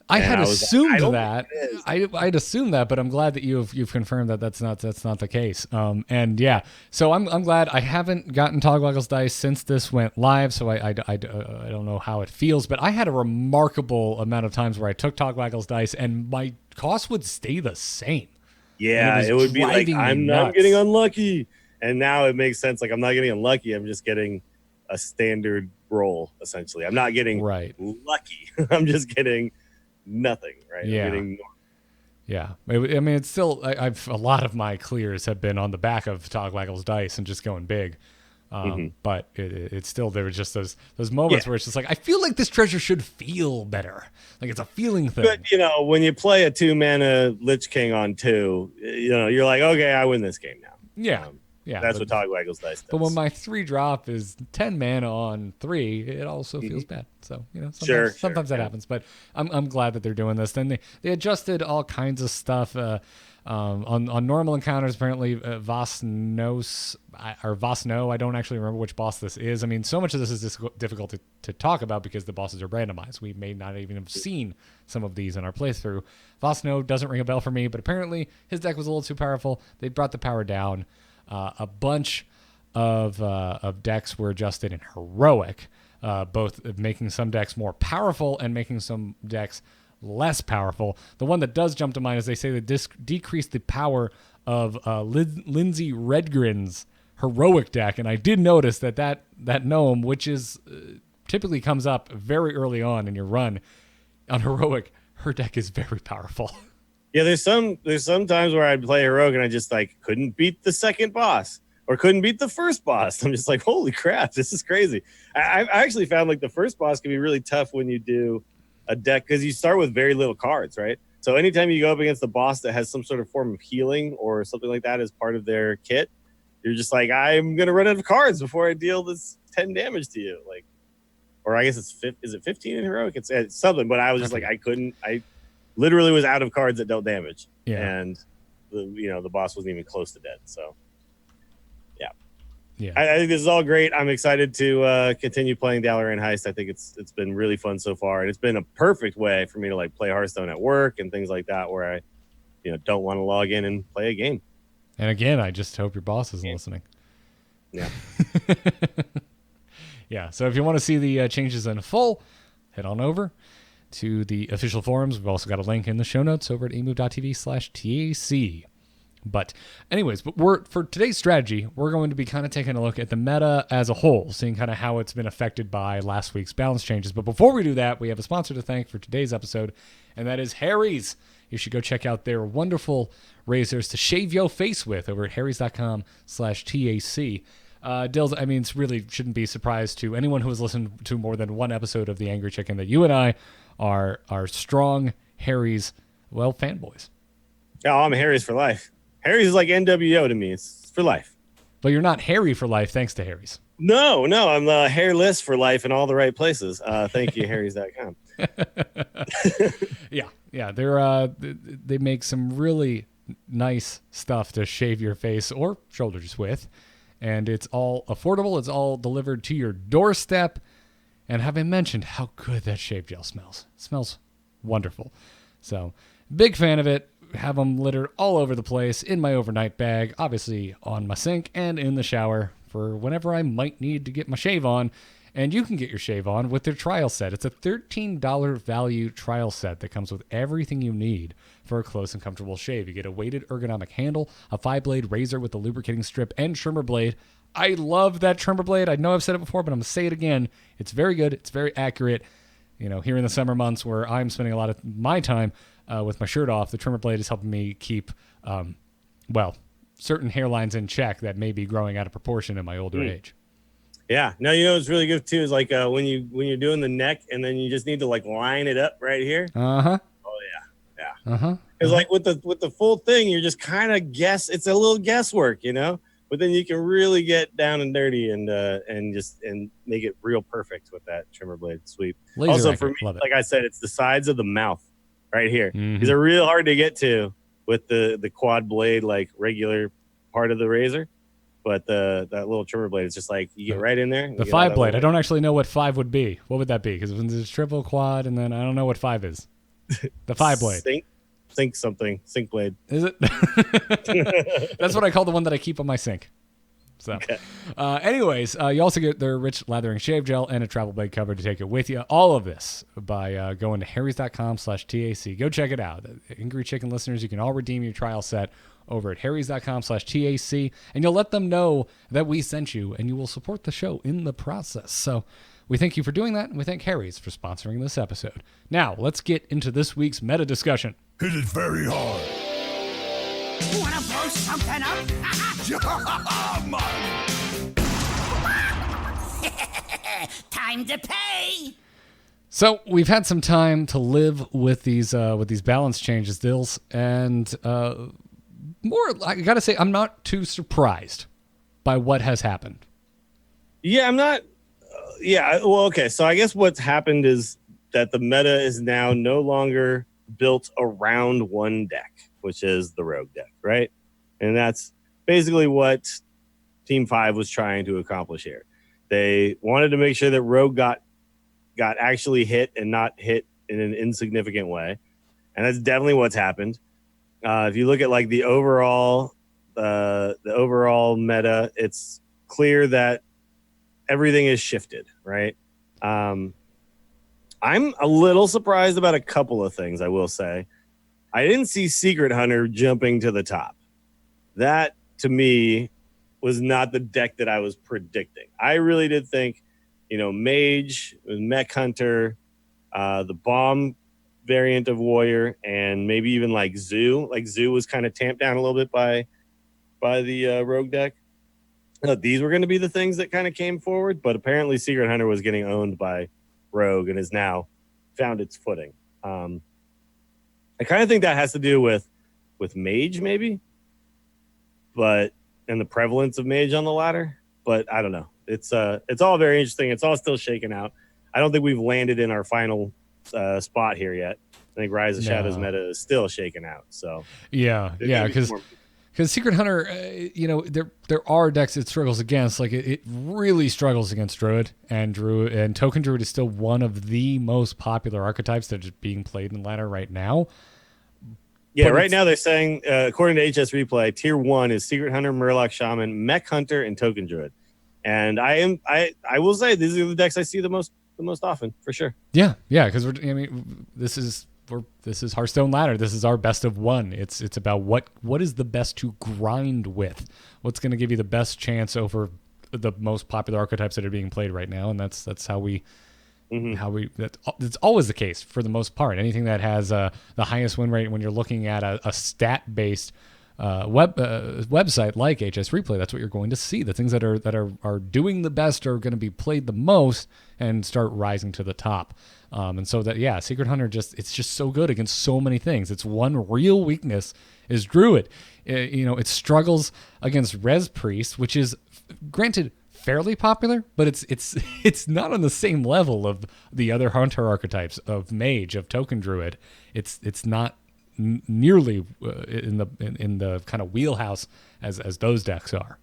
I had assumed that. I'd assumed that, but I'm glad that you've confirmed that that's not the case. And yeah, so I'm glad. I haven't gotten Togwaggle's Dice since this went live, so I don't know how it feels, but I had a remarkable amount of times where I took Togwaggle's Dice and my cost would stay the same. Yeah, it would be like I'm getting unlucky, and now it makes sense. Like I'm not getting unlucky. I'm just getting a standard roll essentially. I'm not getting lucky. I'm just getting nothing, right? Yeah. I mean, it's still, I've a lot of my clears have been on the back of Togwaggle's Dice and just going big. But it's still, there were just those moments where it's just like, I feel like this treasure should feel better. Like it's a feeling thing. But when you play a 2-mana Lich King on 2, you're like, okay, I win this game now. Yeah. Yeah, That's what Togwaggle's dice does. But when my 3-drop is 10 mana on 3, it also feels bad. So, sometimes that happens. But I'm glad that they're doing this. Then they adjusted all kinds of stuff on normal encounters. Apparently, Vosno, I don't actually remember which boss this is. I mean, so much of this is difficult to talk about because the bosses are randomized. We may not even have seen some of these in our playthrough. Vosno doesn't ring a bell for me, but apparently his deck was a little too powerful. They brought the power down. A bunch of decks were adjusted in heroic, both making some decks more powerful and making some decks less powerful. The one that does jump to mind is they say they decreased the power of Lindsay Redgren's heroic deck, and I did notice that gnome, which is typically comes up very early on in your run on heroic, her deck is very powerful. Yeah, there's some times where I'd play heroic and I just like couldn't beat the second boss or couldn't beat the first boss. I'm just like, holy crap, this is crazy. I actually found like the first boss can be really tough when you do a deck because you start with very little cards, right? So anytime you go up against a boss that has some sort of form of healing or something like that as part of their kit, you're just like, I'm gonna run out of cards before I deal this 10 damage to you. Like, or I guess is it 15 in heroic? It's something, but I was just like, I literally was out of cards that dealt damage, and the boss wasn't even close to dead. So, yeah. I think this is all great. I'm excited to continue playing Dalaran Heist. I think it's been really fun so far, and it's been a perfect way for me to like play Hearthstone at work and things like that, where I don't want to log in and play a game. And again, I just hope your boss isn't listening. Yeah. Yeah. So if you want to see the changes in full, head on over to the official forums. We've also got a link in the show notes over at amove.tv/TAC. But anyways, for today's strategy, we're going to be kind of taking a look at the meta as a whole, seeing kind of how it's been affected by last week's balance changes. But before we do that, we have a sponsor to thank for today's episode, and that is Harry's. You should go check out their wonderful razors to shave your face with over at harrys.com/TAC. Dills, I mean, it really shouldn't be a surprise to anyone who has listened to more than one episode of The Angry Chicken that you and I are strong Harry's, fanboys. Yeah, I'm Harry's for life. Harry's is like NWO to me. It's for life. But you're not Harry for life thanks to Harry's. No, I'm hairless for life in all the right places. Thank you, harrys.com. Yeah, they make some really nice stuff to shave your face or shoulders with, and it's all affordable. It's all delivered to your doorstep. And have I mentioned how good that shave gel smells? It smells wonderful. So, big fan of it. Have them littered all over the place in my overnight bag, obviously on my sink and in the shower for whenever I might need to get my shave on. And you can get your shave on with their trial set. It's a $13 value trial set that comes with everything you need for a close and comfortable shave. You get a weighted ergonomic handle, a 5-blade razor with a lubricating strip, and trimmer blade. I love that trimmer blade. I know I've said it before, but I'm going to say it again. It's very good. It's very accurate. Here in the summer months where I'm spending a lot of my time with my shirt off, the trimmer blade is helping me keep, certain hairlines in check that may be growing out of proportion in my older age. Yeah. No, it's really good too. Is like when you're doing the neck and then you just need to like line it up right here. Uh-huh. Oh yeah. Uh-huh. Because like with the full thing, you're just kind of it's a little guesswork, but then you can really get down and dirty and make it real perfect with that trimmer blade sweep. Laser also record. for me, Love it. like I said, it's the sides of the mouth right here. Mm-hmm. These are real hard to get to with the quad blade, like regular part of the razor. But that little trimmer blade is just like you get right in there. The 5-blade. I don't actually know what 5 would be. What would that be? Because there's triple, quad, and then I don't know what 5 is. The 5-blade. Sink blade. Is it? That's what I call the one that I keep on my sink. So, okay. Anyways, you also get their rich lathering shave gel and a travel blade cover to take it with you. All of this by going to harrys.com/TAC. Go check it out. Angry Chicken listeners, you can all redeem your trial set over at harrys.com/TAC, and you'll let them know that we sent you, and you will support the show in the process. So we thank you for doing that, and we thank Harry's for sponsoring this episode. Now, let's get into this week's meta discussion. Hit it very hard. Wanna blow something up? Time to pay. So we've had some time to live with these balance changes, Dills, and I gotta say I'm not too surprised by what has happened. Yeah, I'm not. Well, okay. So I guess what's happened is that the meta is now no longer built around one deck, which is the rogue deck, right? And that's basically what Team 5 was trying to accomplish here. They wanted to make sure that rogue got actually hit and not hit in an insignificant way. And that's definitely what's happened. If you look at like the overall meta, it's clear that everything is shifted, right? I'm a little surprised about a couple of things, I will say. I didn't see Secret Hunter jumping to the top. That, to me, was not the deck that I was predicting. I really did think, Mage, Mech Hunter, the Bomb variant of Warrior, and maybe even like Zoo. Like Zoo was kind of tamped down a little bit by the Rogue deck. These were going to be the things that kind of came forward, but apparently Secret Hunter was getting owned by Rogue and has now found its footing. I kind of think that has to do with Mage, maybe, and the prevalence of Mage on the ladder. But I don't know. It's all very interesting. It's all still shaking out. I don't think we've landed in our final spot here yet. I think Rise of Shadows meta is still shaking out. So because Secret Hunter, there are decks it struggles against. Like it really struggles against Druid, and Token Druid is still one of the most popular archetypes that are being played in the ladder right now. Yeah, right now they're saying, according to HS Replay, Tier 1 is Secret Hunter, Murloc Shaman, Mech Hunter, and Token Druid. And I will say these are the decks I see the most often, for sure. Yeah, because this is Hearthstone ladder. This is our best of one. It's about what is the best to grind with. What's going to give you the best chance over the most popular archetypes that are being played right now, and that's how we. That's always the case for the most part. Anything that has the highest win rate when you're looking at a stat-based website like HS Replay, that's what you're going to see. The things that are doing the best are going to be played the most and start rising to the top. And so Secret Hunter it's just so good against so many things. Its one real weakness is Druid. It struggles against Res Priest, which is granted fairly popular, but it's not on the same level of the other hunter archetypes of Mage, of Token Druid. It's not nearly in the kind of wheelhouse as those decks are.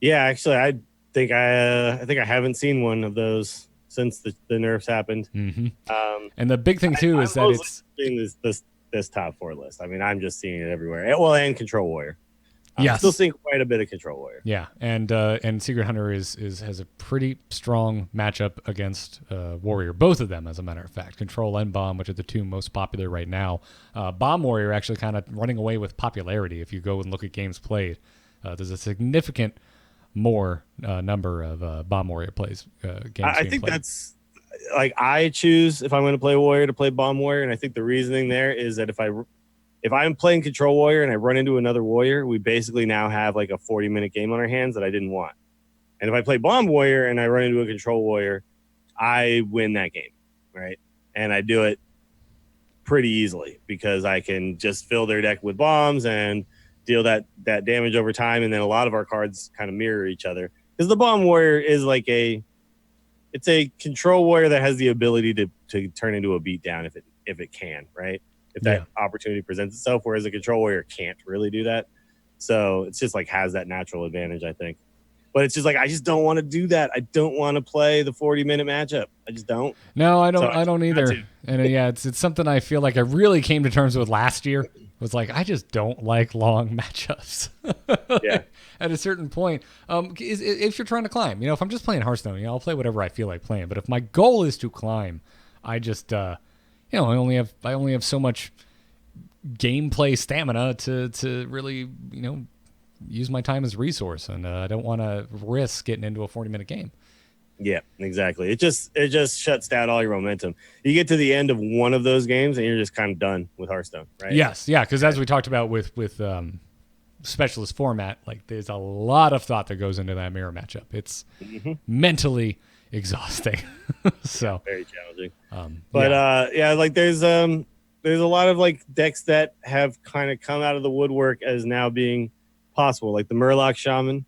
Yeah, actually, I think I haven't seen one of those since the nerfs happened. Mm-hmm. And the big thing too is that it's seeing this top 4 list. I mean, I'm just seeing it everywhere. Well, and Control Warrior. Yeah, still seeing quite a bit of Control Warrior. Yeah, and Secret Hunter has a pretty strong matchup against Warrior. Both of them, as a matter of fact, Control and Bomb, which are the two most popular right now. Bomb Warrior actually kind of running away with popularity. If you go and look at games played, there's a significant more number of Bomb Warrior plays. Games I think played. That's like I choose if I'm going to play Warrior to play Bomb Warrior, and I think the reasoning there is that if I'm playing Control Warrior and I run into another Warrior, we basically now have like a 40-minute game on our hands that I didn't want. And if I play Bomb Warrior and I run into a Control Warrior, I win that game, right? And I do it pretty easily because I can just fill their deck with bombs and deal that damage over time. And then a lot of our cards kind of mirror each other. Because the Bomb Warrior is like it's a Control Warrior that has the ability to turn into a beatdown if it can, right? If that opportunity presents itself, whereas a Control Warrior can't really do that. So it's just like has that natural advantage, I think. But it's just like I just don't want to do that. I don't want to play the 40-minute matchup. I just don't. No, I don't. So I don't either. And it's something I feel like I really came to terms with last year. Was like I just don't like long matchups. Yeah. At a certain point, if you're trying to climb, if I'm just playing Hearthstone, I'll play whatever I feel like playing. But if my goal is to climb, I just I only have so much gameplay stamina to really, use my time as a resource, and I don't want to risk getting into a 40-minute game. Yeah, exactly. It just shuts down all your momentum. You get to the end of one of those games, and you're just kind of done with Hearthstone, right? Yes, yeah, because as we talked about with specialist format, like there's a lot of thought that goes into that mirror matchup. It's mentally exhausting. So very challenging. Like there's a lot of like decks that have kind of come out of the woodwork as now being possible, like the Murloc Shaman.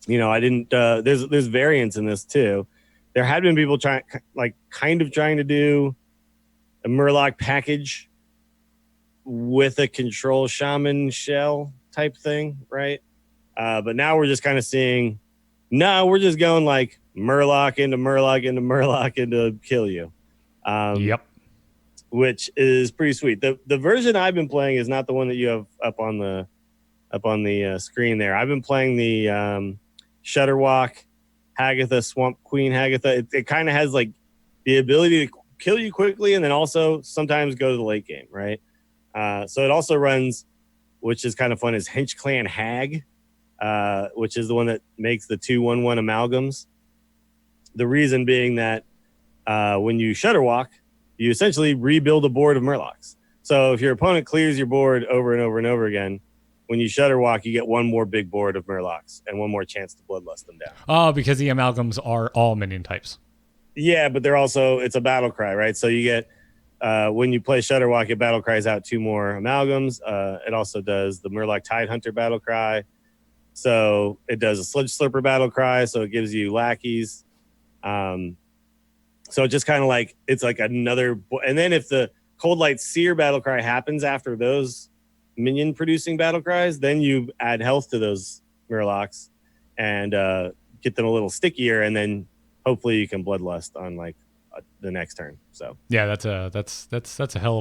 I didn't. There's variants in this too. There had been people trying to do a Murloc package with a control shaman shell type thing, right? But now we're just kind of seeing, no, we're just going like Murloc into Murloc into Murloc into kill you. Yep. Which is pretty sweet. The version I've been playing is not the one that you have up on the screen there. I've been playing the Shutterwalk Hagatha, Swamp Queen Hagatha. It kind of has like the ability to kill you quickly and then also sometimes go to the late game, right? So it also runs, which is kind of fun, is Hench Clan Hag, which is the one that makes the 2/1/1 amalgams. The reason being that when you Shutterwalk, you essentially rebuild a board of Murlocs. So if your opponent clears your board over and over and over again, when you Shutterwalk, you get one more big board of Murlocs and one more chance to bloodlust them down. Oh, because the amalgams are all minion types. Yeah, but it's a battle cry, right? So you get, when you play Shutterwalk, it battle cries out 2 more amalgams. It also does the Murloc Tidehunter battle cry. So it does a Sludge Slurper battle cry, so it gives you lackeys. So just kind of like, it's like another, and then if the Cold Light Seer battle cry happens after those minion producing battle cries, then you add health to those Murlocs and get them a little stickier, and then hopefully you can bloodlust on like the next turn. So yeah, that's a hell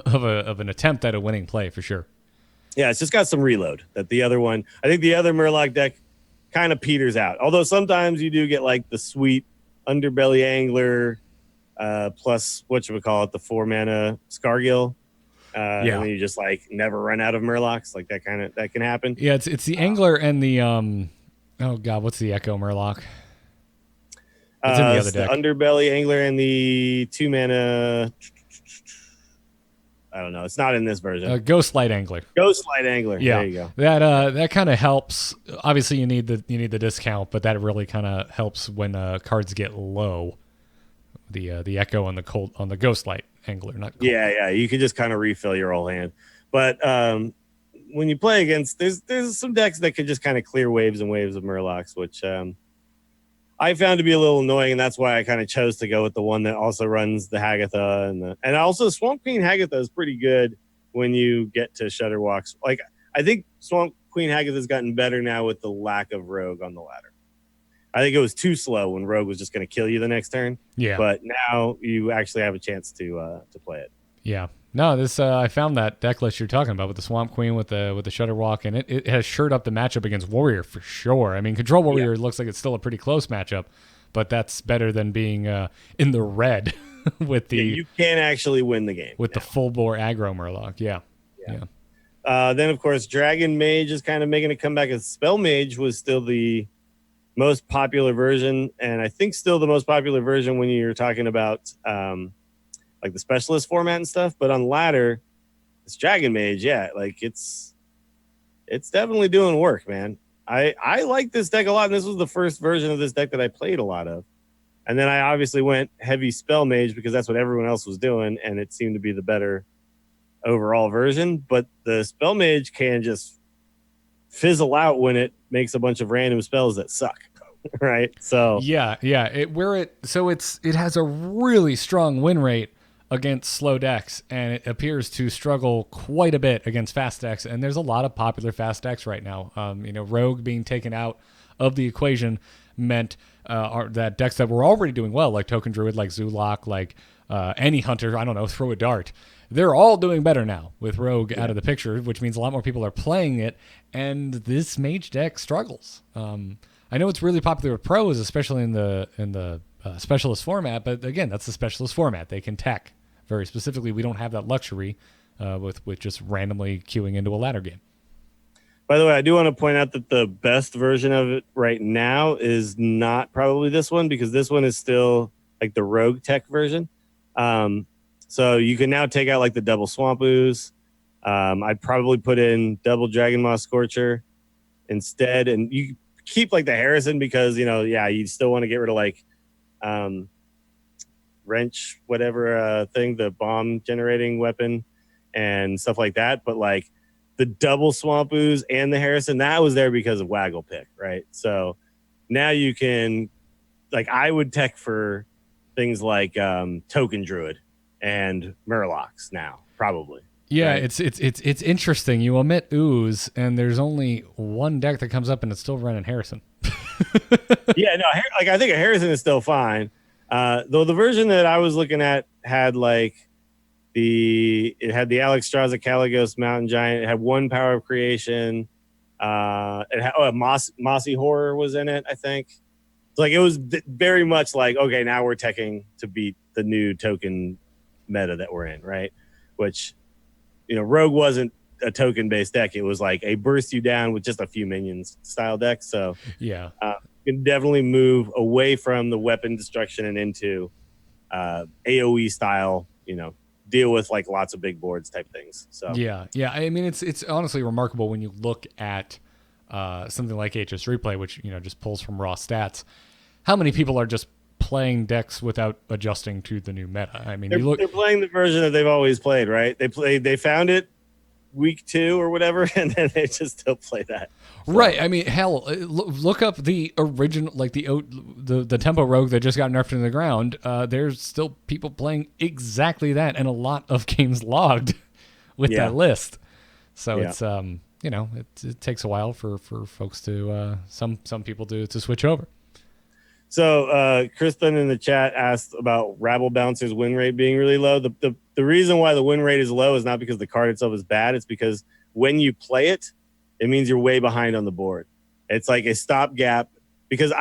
of an attempt at a winning play for sure. Yeah, it's just got some reload that the other one, I think the other Murloc deck kind of peters out. Although sometimes you do get like the sweet Underbelly Angler plus the 4 mana Scargill. And then you just like never run out of Murlocs. Like that can happen. Yeah, it's the Angler and the oh god, what's the Echo Murloc? It's in the other deck. The Underbelly Angler and the 2 mana. I don't know. It's not in this version. Ghostlight Angler. Ghostlight Angler. Yeah, there you go. That kind of helps. Obviously, you need the discount, but that really kind of helps when cards get low. The Echo on the Ghostlight Angler, not cold. Yeah. You can just kind of refill your whole hand. But when you play against, there's some decks that can just kind of clear waves and waves of Murlocs, which I found to be a little annoying, and that's why I kind of chose to go with the one that also runs the Hagatha and also Swamp Queen Hagatha is pretty good when you get to Shutterwalks. Like I think Swamp Queen Hagatha has gotten better now with the lack of Rogue on the ladder. I think it was too slow when Rogue was just going to kill you the next turn. Yeah, but now you actually have a chance to play it. Yeah. No, this I found that deck list you're talking about with the Swamp Queen with the Shutterwalk, and it has shored up the matchup against Warrior for sure. I mean, Control Warrior looks like it's still a pretty close matchup, but that's better than being in the red with the. Yeah, you can actually win the game with the full bore aggro Murloc. Yeah. Then of course Dragon Mage is kind of making a comeback. As Spell Mage was still the most popular version, and I think still the most popular version when you're talking about like the specialist format and stuff. But on ladder, it's Dragon Mage. Yeah, like it's definitely doing work, man. I like this deck a lot, and this was the first version of this deck that I played a lot of. And then I obviously went heavy Spell Mage because that's what everyone else was doing, and it seemed to be the better overall version. But the Spell Mage can just fizzle out when it makes a bunch of random spells that suck. Right? So it has a really strong win rate against slow decks, and it appears to struggle quite a bit against fast decks, and there's a lot of popular fast decks right now. Rogue being taken out of the equation meant that decks that were already doing well, like Token Druid, like Zulak, like any hunter, I don't know, throw a dart, they're all doing better now with Rogue out of the picture, which means a lot more people are playing it, and this mage deck struggles. I know it's really popular with pros, especially in the specialist format, but again, that's the specialist format. They can tech very specifically. We don't have that luxury with just randomly queuing into a ladder game. By the way, I do want to point out that the best version of it right now is not probably this one, because this one is still like the Rogue tech version. So you can now take out like the double Swamp Ooze. I'd probably put in double Dragon Moss Scorcher instead, and you keep like the Harrison because you still want to get rid of like wrench, whatever thing, the bomb generating weapon and stuff like that. But like the double Swamp Ooze and the Harrison, that was there because of Waggle Pick, right? So now you can, like, I would tech for things like Token Druid and Murlocs now, probably. Yeah, right? it's interesting. You omit Ooze, and there's only one deck that comes up, and it's still running Harrison. Yeah, no, like I think a Harrison is still fine. Though the version that I was looking at had like it had the Alex Straza Caligos Mountain Giant. It had one Power of Creation. It had Mossy Horror was in it, I think. So like it was very much like, okay, now we're teching to beat the new token meta that we're in, right? Which, you know, Rogue wasn't a token based deck. It was like a burst you down with just a few minions style deck. So Yeah. you can definitely move away from the weapon destruction and into AoE style, you know, deal with like lots of big boards type things. So Yeah. I mean, it's honestly remarkable when you look at something like HS Replay, which, you know, just pulls from raw stats. How many people are just playing decks without adjusting to the new meta? I mean, they're playing the version that they've always played, right? They found it week 2 or whatever, and then they just still play that. So. Right. I mean, hell, look up the original, like the Tempo Rogue that just got nerfed into the ground. There's still people playing exactly that, and a lot of games logged with that list. So it's you know, it takes a while for folks to some people to switch over. So Kristen in the chat asked about Rabble Bouncer's win rate being really low. The reason why the win rate is low is not because the card itself is bad. It's because when you play it, it means you're way behind on the board. It's like a stopgap, because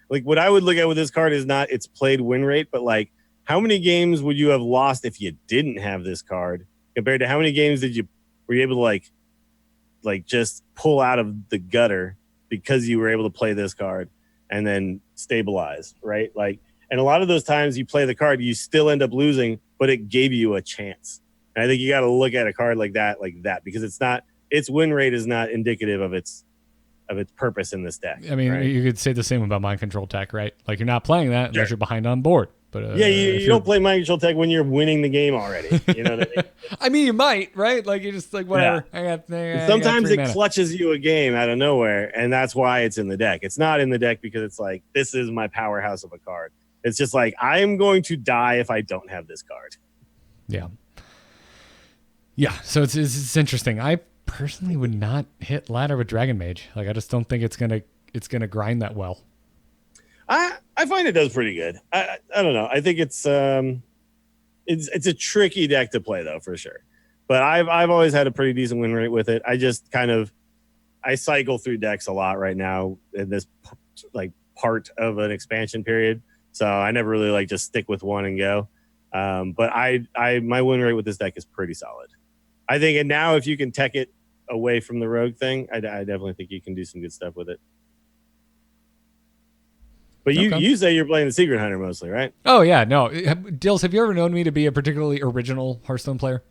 what I would look at with this card is not its played win rate, but like how many games would you have lost if you didn't have this card compared to how many games were you able to like just pull out of the gutter because you were able to play this card and then stabilize, right? Like, and a lot of those times you play the card, you still end up losing, but it gave you a chance. And I think you got to look at a card like that, because its win rate is not indicative of its purpose in this deck. I mean, right? You could say the same about Mind Control Tech, right? Like, you're not playing that unless you're behind on board. But you don't play Mind Control Tech when you're winning the game already. You know what I mean? I mean, you might, right? Like, you're just like, whatever. Yeah. Sometimes it clutches you a game out of nowhere, and that's why it's in the deck. It's not in the deck because it's like, this is my powerhouse of a card. It's just like, I am going to die if I don't have this card. Yeah. Yeah, so it's interesting. I personally would not hit ladder with Dragon Mage. Like, I just don't think it's gonna grind that well. I find it does pretty good. I don't know. I think it's a tricky deck to play though, for sure. But I've always had a pretty decent win rate with it. I just I cycle through decks a lot right now in this like part of an expansion period. So I never really like just stick with one and go. But my win rate with this deck is pretty solid. I think, and now if you can tech it away from the rogue thing, I definitely think you can do some good stuff with it. But you say you're playing the Secret Hunter mostly, right? Oh yeah, no. Dills, have you ever known me to be a particularly original Hearthstone player?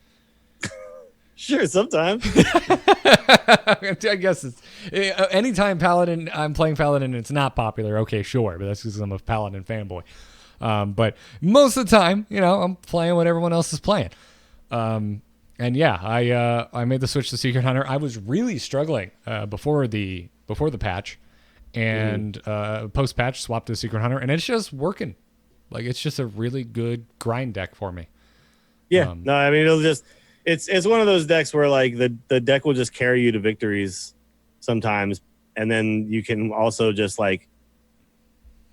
Sure, sometimes. I guess it's anytime Paladin, I'm playing Paladin and it's not popular. Okay, sure, but that's because I'm a Paladin fanboy. But most of the time, you know, I'm playing what everyone else is playing. And yeah, I made the switch to Secret Hunter. I was really struggling before the patch, and post patch swapped to Secret Hunter, and it's just working. Like, it's just a really good grind deck for me. Yeah, no, I mean, it's one of those decks where like the deck will just carry you to victories sometimes, and then you can also just like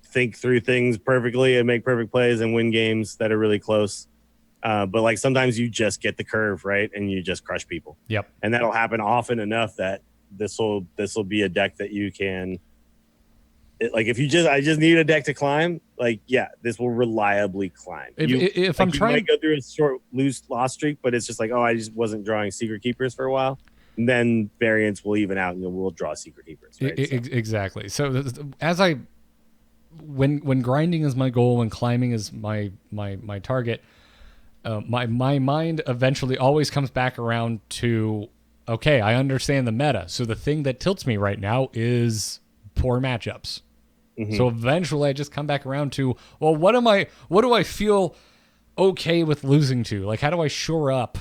think through things perfectly and make perfect plays and win games that are really close. But like sometimes you just get the curve right and you just crush people. Yep. And that'll happen often enough that this will be a deck that you can. Like if I just need a deck to climb, like this will reliably climb. If I'm trying, you might go through a short loss streak, but it's just like, I just wasn't drawing Secret Keepers for a while. And then variants will even out, and we'll draw Secret Keepers. Right? Exactly. So when grinding is my goal, when climbing is my target, my mind eventually always comes back around to, okay, I understand the meta. So the thing that tilts me right now is poor matchups. Mm-hmm. So eventually I just come back around to, well, what do I feel okay with losing to? Like, how do I shore up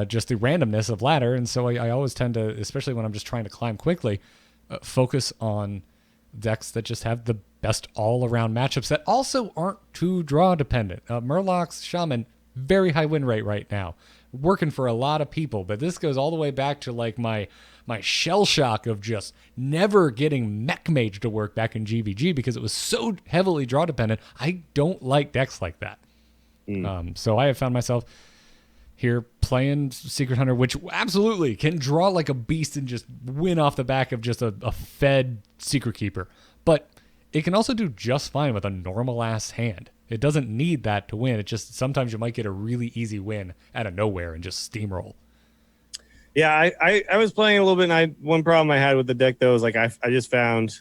just the randomness of ladder. And so I always tend to, especially when I'm just trying to climb quickly, focus on decks that just have the best all-around matchups that also aren't too draw dependent. Murloc's Shaman, very high win rate right now, working for a lot of people, but this goes all the way back to like my shell shock of just never getting Mech Mage to work back in GVG because it was so heavily draw dependent. I don't like decks like that. So I have found myself here playing Secret Hunter, which absolutely can draw like a beast and just win off the back of just a fed Secret Keeper. But it can also do just fine with a normal ass hand. It doesn't need that to win. It just sometimes you might get a really easy win out of nowhere and just steamroll. Yeah, I was playing a little bit, and one problem I had with the deck though is like I just found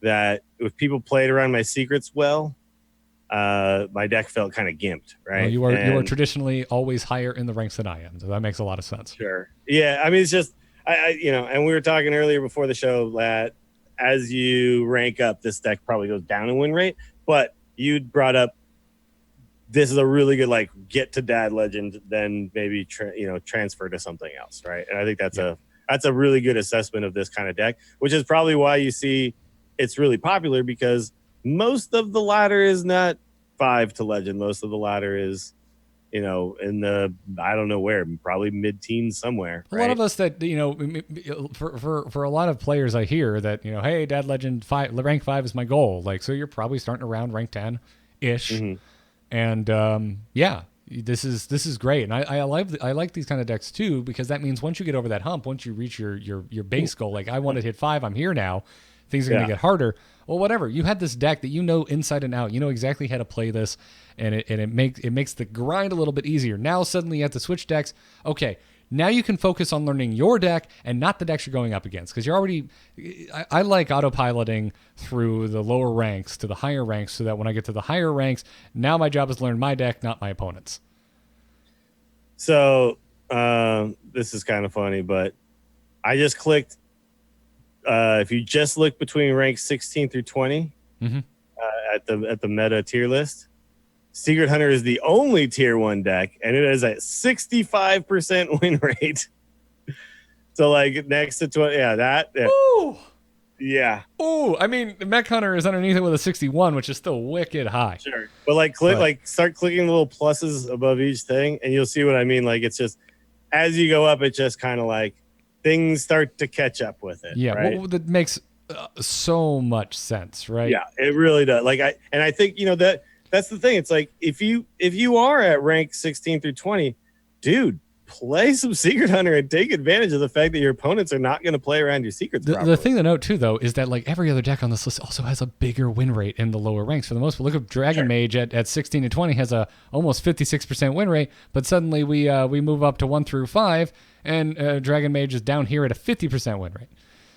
that if people played around my secrets well, my deck felt kind of gimped, right? Well, you are traditionally always higher in the ranks than I am, so that makes a lot of sense. Sure. Yeah, I mean it's just I and we were talking earlier before the show that as you rank up, this deck probably goes down in win rate, but you brought up this is a really good like get to dad legend, then maybe transfer to something else, right? And I think that's a really good assessment of this kind of deck, which is probably why you see it's really popular because most of the ladder is not 5 to legend. Most of the ladder is in the I don't know where, probably mid-teens somewhere. A lot of us that for a lot of players I hear that hey, dad legend 5 rank 5 is my goal. Like so you're probably starting around rank 10 ish. Mm-hmm. And this is great, and I like these kind of decks too because that means once you get over that hump, once you reach your base goal, like I want to hit 5, I'm here now. Things are going to get harder. Well, whatever. You had this deck that you know inside and out. You know exactly how to play this, and it makes the grind a little bit easier. Now suddenly you have to switch decks. Okay. Now you can focus on learning your deck and not the decks you're going up against because you're already. I like autopiloting through the lower ranks to the higher ranks so that when I get to the higher ranks, now my job is to learn my deck, not my opponent's. So this is kind of funny, but I just clicked. If you just look between ranks 16 through 20 at the meta tier list. Secret Hunter is the only tier 1 deck, and it is at 65% win rate. So, like, next to 20, Ooh. Yeah. Ooh, I mean, Mech Hunter is underneath it with a 61, which is still wicked high. Sure. But, start clicking the little pluses above each thing, and you'll see what I mean. Like, it's just, as you go up, it just kind of like, things start to catch up with it. Yeah, right? well, that makes so much sense, right? Yeah, it really does. I think, that's the thing. It's like if you are at rank 16 through 20, dude, play some Secret Hunter and take advantage of the fact that your opponents are not going to play around your secrets. The thing to note too, though, is that like every other deck on this list also has a bigger win rate in the lower ranks for the most part. Look at Dragon Mage at 16 to 20 has a almost 56% win rate, but suddenly we move up to 1 through 5, and Dragon Mage is down here at a 50% win rate.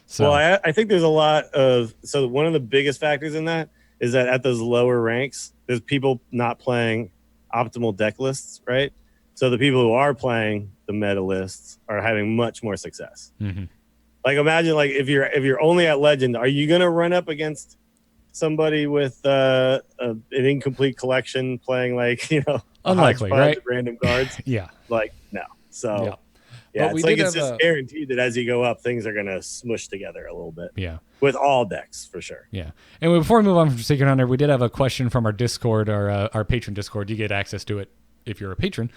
So, well, I think there's a lot of one of the biggest factors in that is that at those lower ranks, there's people not playing optimal deck lists, right? So the people who are playing the meta lists are having much more success. Mm-hmm. Like imagine, like if you're only at Legend, are you gonna run up against somebody with an incomplete collection playing unlikely, right? Random cards? Yeah, like no. So. Yeah. Yeah, it's just guaranteed that as you go up, things are going to smush together a little bit. Yeah. With all decks, for sure. Yeah. And before we move on from Secret Hunter, we did have a question from our Discord, our patron Discord. You get access to it if you're a patron.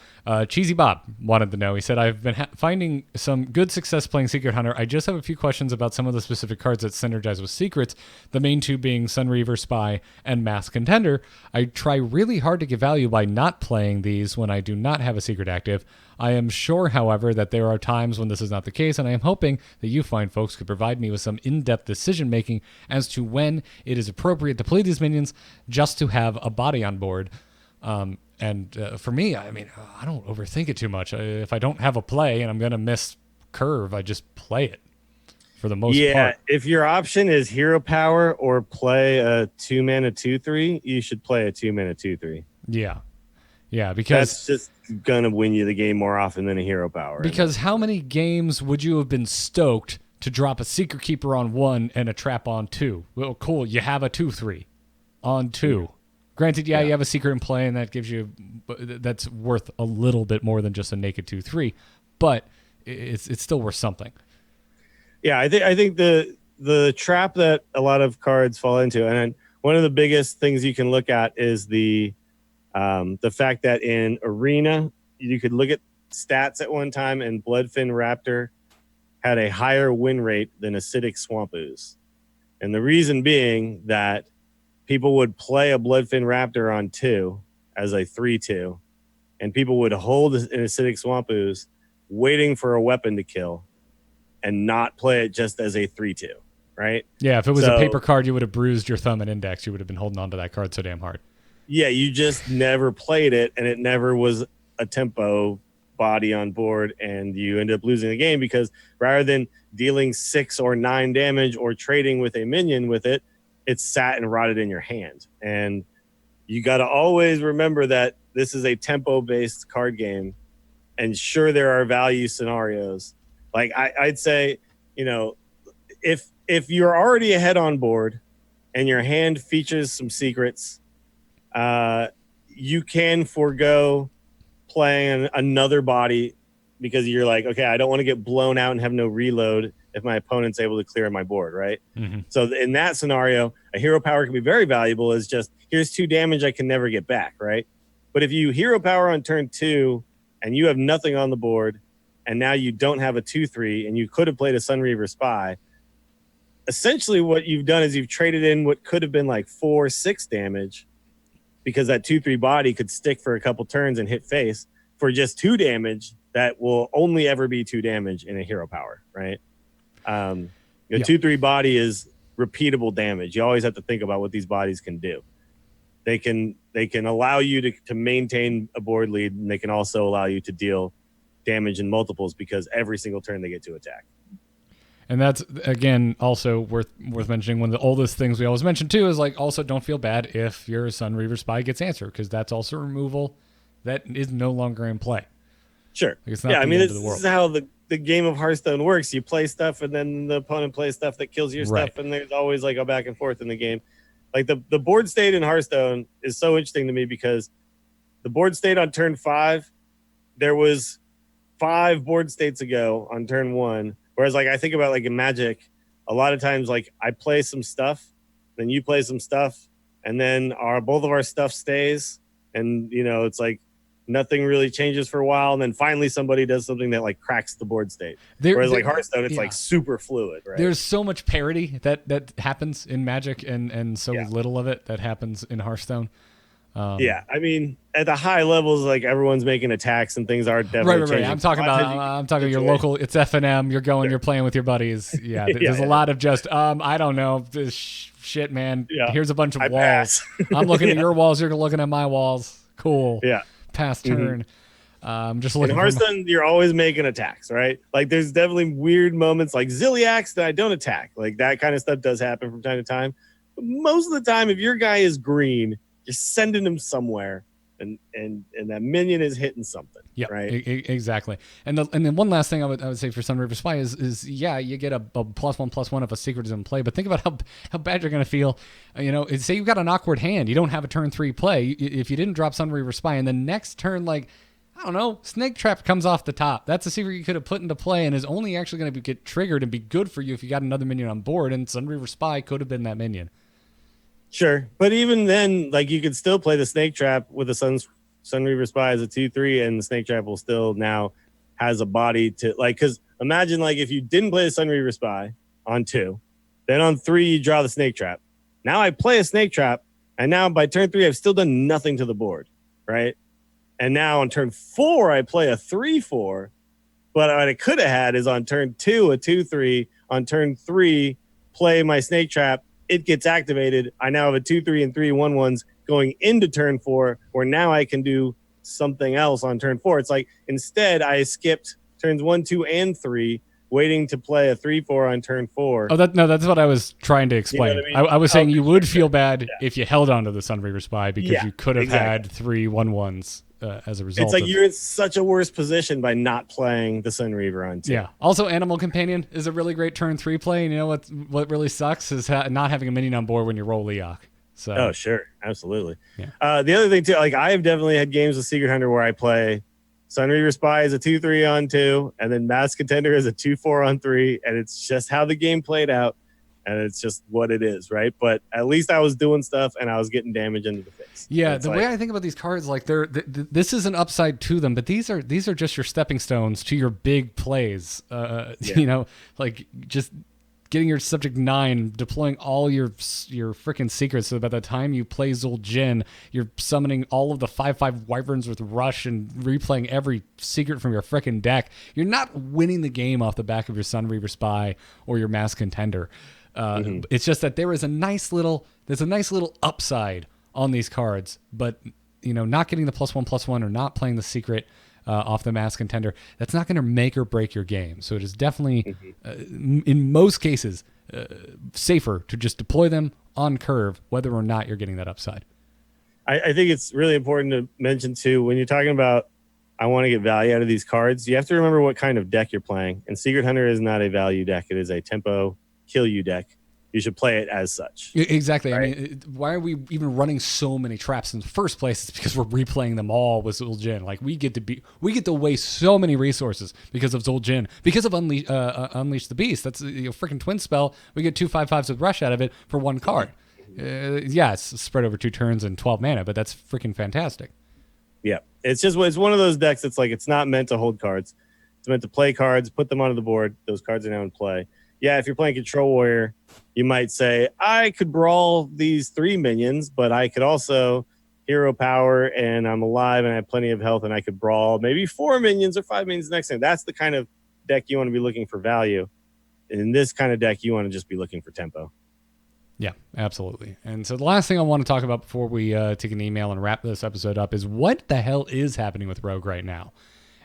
Cheesy Bob wanted to know. He said, I've been finding some good success playing Secret Hunter. I just have a few questions about some of the specific cards that synergize with secrets, the main two being Sunreaver, Spy, and Masked Contender. I try really hard to get value by not playing these when I do not have a secret active. I am sure, however, that there are times when this is not the case, and I am hoping that you fine folks could provide me with some in-depth decision-making as to when it is appropriate to play these minions just to have a body on board. For me, I mean, I don't overthink it too much. If I don't have a play and I'm going to miss curve, I just play it for the most part. Yeah, if your option is hero power or play a 2-mana 2/3, you should play a 2-mana 2/3. Yeah. Yeah, because that's just gonna win you the game more often than a hero power. Because how many games would you have been stoked to drop a Secret Keeper on 1 and a trap on 2? Well, cool, you have a 2/3 on 2. Granted, you have a secret in play, and that gives you that's worth a little bit more than just a naked 2/3, but it's still worth something. Yeah, I think the trap that a lot of cards fall into, and one of the biggest things you can look at is the fact that in Arena you could look at stats at one time, and Bloodfin Raptor had a higher win rate than Acidic Swamp Ooze, and the reason being that people would play a Bloodfin Raptor on 2 as a 3/2, and people would hold an Acidic Swamp Ooze, waiting for a weapon to kill, and not play it just as a 3/2, right? Yeah, if it was a paper card, you would have bruised your thumb and index. You would have been holding on to that card so damn hard. Yeah, you just never played it, and it never was a tempo body on board, and you end up losing the game because rather than dealing 6 or 9 damage or trading with a minion with it, it sat and rotted in your hand. And you got to always remember that this is a tempo-based card game, and sure, there are value scenarios. Like I'd say, if you're already ahead on board and your hand features some secrets, you can forego playing another body because you're like, okay, I don't want to get blown out and have no reload if my opponent's able to clear my board, right? Mm-hmm. So in that scenario, a hero power can be very valuable as just, here's 2 damage I can never get back, right? But if you hero power on turn 2 and you have nothing on the board, and now you don't have a 2/3, and you could have played a Sunreaver Spy, essentially what you've done is you've traded in what could have been like 4-6 damage, because that 2/3 body could stick for a couple turns and hit face, for just 2 damage that will only ever be 2 damage in a hero power, right? 2/3 body is repeatable damage. You always have to think about what these bodies can do. They can allow you to maintain a board lead, and they can also allow you to deal damage in multiples because every single turn they get to attack. And that's, again, also worth mentioning. One of the oldest things we always mention, too, is like, also don't feel bad if your Sunreaver Spy gets answered, because that's also removal that is no longer in play. Sure. Like, it's not this is how the game of Hearthstone works. You play stuff, and then the opponent plays stuff that kills your stuff, and there's always like a back and forth in the game. Like the board state in Hearthstone is so interesting to me because the board state on turn 5, there was 5 board states ago on turn 1. Whereas, like, I think about, like, in Magic, a lot of times, like, I play some stuff, then you play some stuff, and then both of our stuff stays, and, it's like nothing really changes for a while, and then finally somebody does something that, like, cracks the board state. Whereas, like, Hearthstone, it's, like, super fluid, right? There's so much parity that happens in Magic, and so little of it that happens in Hearthstone. I mean, at the high levels, like, everyone's making attacks and things are definitely changing. I'm talking about your local. It's FNM. You're playing with your buddies. Yeah, there's a lot of just I don't know, this shit, man. Yeah. Here's a bunch of walls. I'm looking at your walls. You're looking at my walls. Cool. Yeah. Pass turn. Just looking. In Hearthstone, you're always making attacks, right? Like, there's definitely weird moments, like Zilliax, that I don't attack. Like, that kind of stuff does happen from time to time. But most of the time, if your guy is green, you're sending him somewhere, and that minion is hitting something. Yeah, right. Exactly. And then one last thing I would say for Sunreaver Spy is you get a +1/+1 if a secret is in play, but think about how bad you're going to feel. Say you've got an awkward hand, you don't have a turn 3 play. If you didn't drop Sunreaver Spy, and the next turn, like, I don't know, Snake Trap comes off the top. That's a secret you could have put into play and is only actually going to get triggered and be good for you if you got another minion on board. And Sunreaver Spy could have been that minion. Sure, but even then, like, you could still play the Snake Trap with a Sunreaver Spy as a 2/3, and the Snake Trap will still now has a body to, like, because imagine, like, if you didn't play the Sunreaver Spy on 2, then on 3 you draw the Snake Trap. Now I play a Snake Trap, and now by turn 3 I've still done nothing to the board, right? And now on turn 4 I play a 3/4, but what I could have had is on turn 2 a 2/3, on turn 3 play my Snake Trap. It gets activated. I now have a 2/3 and 3/1/1s going into turn 4, where now I can do something else on turn 4. It's like, instead I skipped turns 1, 2, and 3, waiting to play a 3/4 on turn 4. That's what I was trying to explain. You know what I mean? I was saying you would feel bad if you held onto the Sunreaver Spy because you could have had 3/1/1s as a result. It's like you're in such a worse position by not playing the Sunreaver on 2. Yeah. Also, Animal Companion is a really great turn 3 play. And you know what really sucks is not having a minion on board when you roll Leok. So Oh, sure. Absolutely. Yeah. The other thing, too, like I've definitely had games with Secret Hunter where I play Sunreaver Spy as a 2-3 on 2, and then Mass Contender as a 2-4 on 3, and it's just how the game played out, and it's just what it is, right? But at least I was doing stuff, and I was getting damage into the face. Yeah, the way I think about these cards, like this is an upside to them, but these are just your stepping stones to your big plays. You know, like just getting your subject 9, deploying all your freaking secrets, so by the time you play Zul'jin, you're summoning all of the 5/5 wyverns with rush and replaying every secret from your freaking deck. You're not winning the game off the back of your Sunreaver Spy or your Mass Contender. It's just that there's a nice little upside on these cards, but you know, not getting the +1/+1 or not playing the secret off the Mass Contender, that's not going to make or break your game. So it is definitely, in most cases, safer to just deploy them on curve, whether or not you're getting that upside. I think it's really important to mention, too, when you're talking about, I want to get value out of these cards, you have to remember what kind of deck you're playing. And Secret Hunter is not a value deck. It is a tempo kill you deck. You should play it as such. Exactly. Right? I mean, why are we even running so many traps in the first place? It's because we're replaying them all with Zul'jin. Like we get to waste so many resources because of Zul'jin, because of Unleash the Beast. That's freaking twin spell. We get 2 5/5s with rush out of it for 1 card. Yeah, it's spread over 2 turns and 12 mana, but that's freaking fantastic. Yeah, it's one of those decks that's like it's not meant to hold cards. It's meant to play cards, put them onto the board. Those cards are now in play. Yeah, if you're playing Control Warrior, you might say, I could brawl these 3 minions, but I could also hero power and I'm alive and I have plenty of health and I could brawl maybe 4 minions or 5 minions next time. That's the kind of deck you want to be looking for value. In this kind of deck, you want to just be looking for tempo. Yeah, absolutely. And so the last thing I want to talk about before we take an email and wrap this episode up is what the hell is happening with Rogue right now?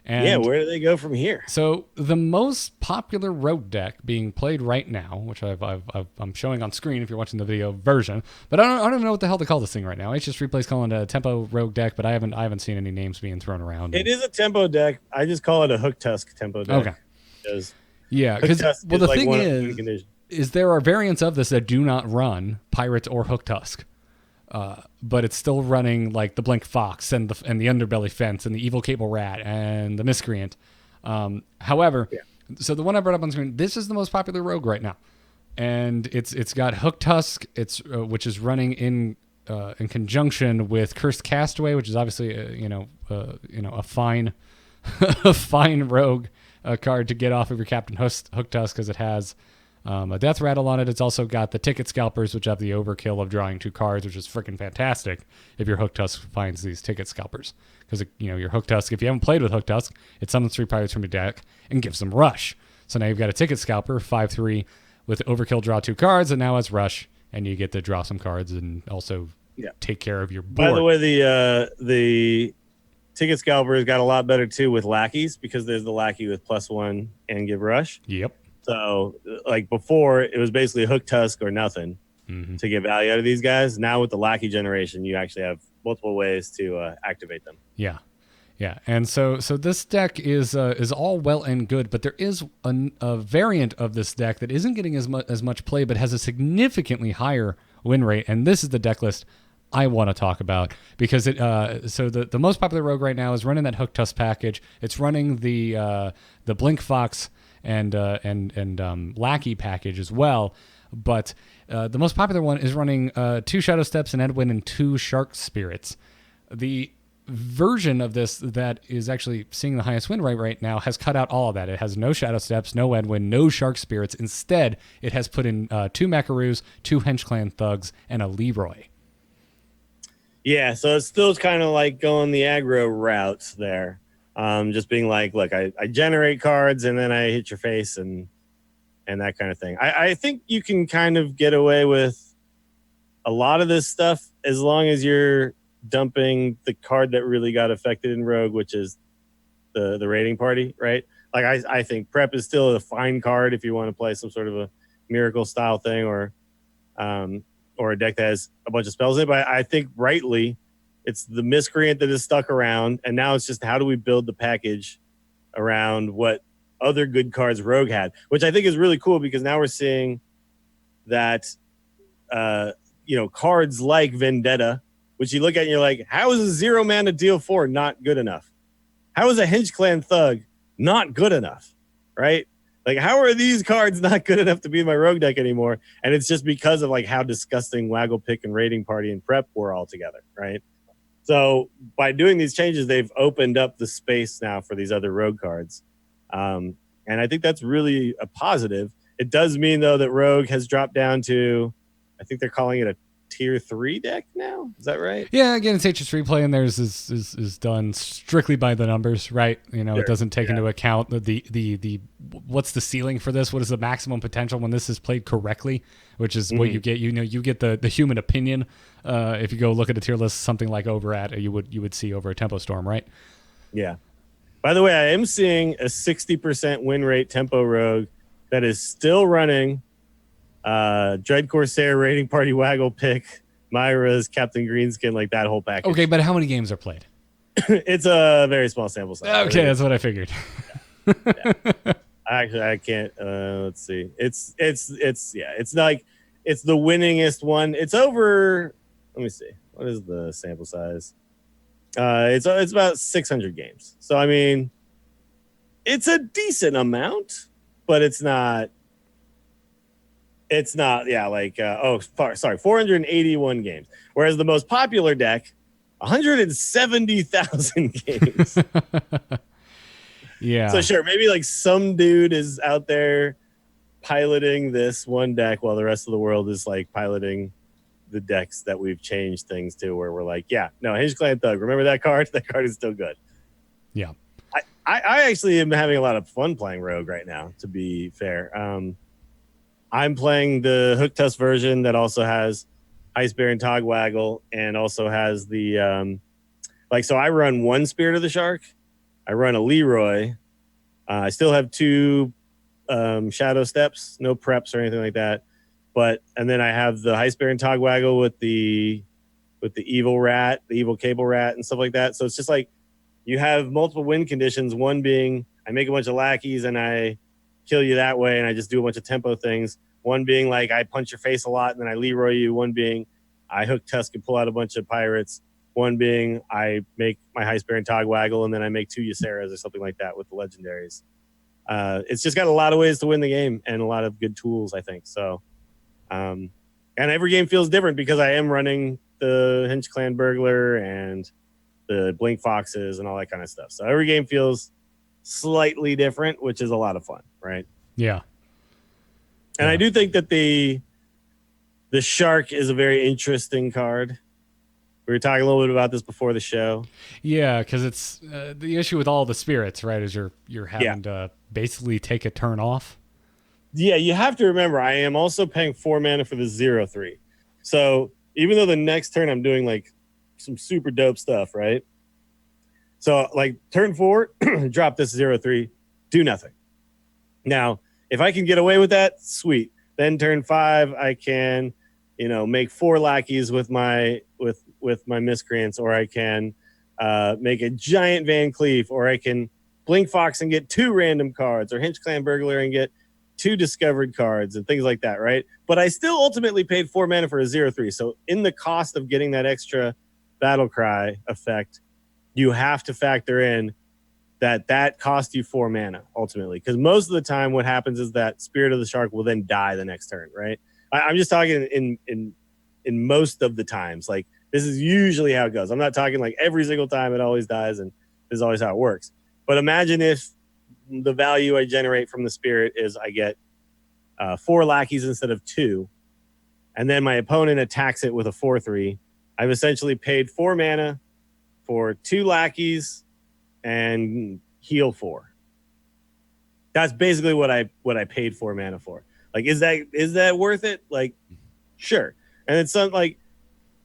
And yeah, where do they go from here? So the most popular Rogue deck being played right now, which I'm showing on screen if you're watching the video version, but I don't know what the hell to call this thing right now. It's just Replay's calling it a tempo Rogue deck, but I haven't seen any names being thrown around. It is a tempo deck. I just call it a Hook Tusk tempo deck. Okay. Yeah, because the like thing is there are variants of this that do not run Pirates or Hook Tusk. But it's still running like the Blink Fox and the Underbelly Fence and the Evil Cable Rat and the Miscreant. However, so the one I brought up on screen, this is the most popular Rogue right now, and it's got Hook Tusk, which is running in conjunction with Cursed Castaway, which is obviously a fine a fine Rogue card to get off of your Captain Hook Tusk because it has a Death Rattle on it. It's also got the Ticket Scalpers, which have the overkill of drawing 2 cards, which is freaking fantastic if your Hook Tusk finds these Ticket Scalpers. Because, your Hook Tusk, if you haven't played with Hook Tusk, it summons 3 pirates from your deck and gives them Rush. So now you've got a Ticket Scalper, 5/3, with overkill, draw 2 cards, and now has Rush, and you get to draw some cards and also take care of your board. By the way, the Ticket Scalper has got a lot better, too, with lackeys, because there's the lackey with +1 and give Rush. Yep. So, like before, it was basically Hook Tusk or nothing to get value out of these guys. Now with the lackey generation, you actually have multiple ways to activate them. Yeah, and so this deck is all well and good, but there is a variant of this deck that isn't getting as much play, but has a significantly higher win rate, and this is the deck list I want to talk about because the most popular Rogue right now is running that Hook Tusk package. It's running the Blink Fox and Lackey package as well, but the most popular one is running 2 Shadow Steps, an Edwin, and 2 Shark Spirits. The version of this that is actually seeing the highest win rate right now has cut out all of that. It has no Shadow Steps, no Edwin, no Shark Spirits. Instead, it has put in 2 Macaroos, 2 Hench Clan Thugs, and a Leroy. Yeah, so it's still kind of like going the aggro routes there. Just being like, look, I generate cards and then I hit your face and that kind of thing. I think you can kind of get away with a lot of this stuff as long as you're dumping the card that really got affected in Rogue, which is the raiding party, right? Like I think Prep is still a fine card if you want to play some sort of a miracle style thing or a deck that has a bunch of spells in it. But I think rightly it's the Miscreant that is stuck around, and now it's just how do we build the package around what other good cards Rogue had, which I think is really cool because now we're seeing that cards like Vendetta, which you look at and you're like, how is a 0 mana deal 4 not good enough? How is a Hinge Clan Thug not good enough? Right? Like, how are these cards not good enough to be in my rogue deck anymore? And it's just because of like how disgusting Waggle Pick and Raiding Party and Prep were all together, right? So by doing these changes, they've opened up the space now for these other rogue cards. And I think that's really a positive. It does mean, though, that rogue has dropped down to, I think they're calling it a tier 3 deck now. Is that right? Yeah, again, it's HS3 play, and theirs is done strictly by the numbers, right? Sure. It doesn't take into account the what's the ceiling for this? What is the maximum potential when this is played correctly? Which is what you get. You get the human opinion. If you go look at a tier list, something like over at you would see over a Tempo Storm, right? Yeah. By the way, I am seeing a 60% win rate Tempo Rogue that is still running. Dread Corsair, Raiding Party, Waggle Pick, Myra's, Captain Greenskin, like that whole package. Okay, but how many games are played? It's a very small sample size. Okay, that's what I figured. Yeah. Actually, I can't. Let's see. It's like it's the winningest one. It's over. Let me see. What is the sample size? It's about 600 games. So I mean, it's a decent amount, but it's not. It's not, 481 games. Whereas the most popular deck, 170,000 games. Yeah. So sure, maybe like some dude is out there piloting this one deck while the rest of the world is like piloting the decks that we've changed things to, where we're like, Hinge Clan Thug. Remember that card? That card is still good. Yeah. I actually am having a lot of fun playing Rogue right now, to be fair. I'm playing the Hook Tusk version that also has Heist Baron Togwaggle and also has the so I run one Spirit of the Shark. I run a Leroy. I still have 2 Shadow Steps, no preps or anything like that. And then I have the Heist Baron Togwaggle with the evil rat, the evil cable rat and stuff like that. So it's just like you have multiple win conditions. One being I make a bunch of lackeys and I kill you that way, and I just do a bunch of tempo things. One being like I punch your face a lot and then I Leroy you. One being I Hook Tusk and pull out a bunch of pirates. One being I make my Heist Baron Togwaggle and then I make 2 Ysera's or something like that with the legendaries. It's just got a lot of ways to win the game and a lot of good tools, I think. So, and every game feels different because I am running the Hinge Clan Burglar and the Blink Foxes and all that kind of stuff. So every game feels slightly different, which is a lot of fun, right? Yeah. And I do think that the Shark is a very interesting card. We were talking a little bit about this before the show. Yeah, because it's the issue with all the spirits, right? Is you're having to basically take a turn off. Yeah, you have to remember, I am also paying 4 mana for the 0/3. So even though the next turn I'm doing like some super dope stuff, right? So like turn 4, drop this 0/3, do nothing. Now, if I can get away with that, sweet. Then turn 5, I can, make 4 lackeys with my miscreants, or I can make a giant Van Cleef, or I can Blink Fox and get 2 random cards, or Hinge Clan Burglar and get 2 discovered cards and things like that, right? But I still ultimately paid 4 mana for a 0/3. So in the cost of getting that extra Battle Cry effect, you have to factor in that cost you 4 mana ultimately, because most of the time what happens is that Spirit of the Shark will then die the next turn, right? I'm just talking in most of the times. Like, this is usually how it goes. I'm not talking like every single time it always dies and this is always how it works. But imagine if the value I generate from the Spirit is I get 4 lackeys instead of 2, and then my opponent attacks it with a 4/3. I've essentially paid 4 mana for 2 lackeys and heal 4. That's basically what I paid 4 mana for. Like, is that worth it? Like, sure. And it's something like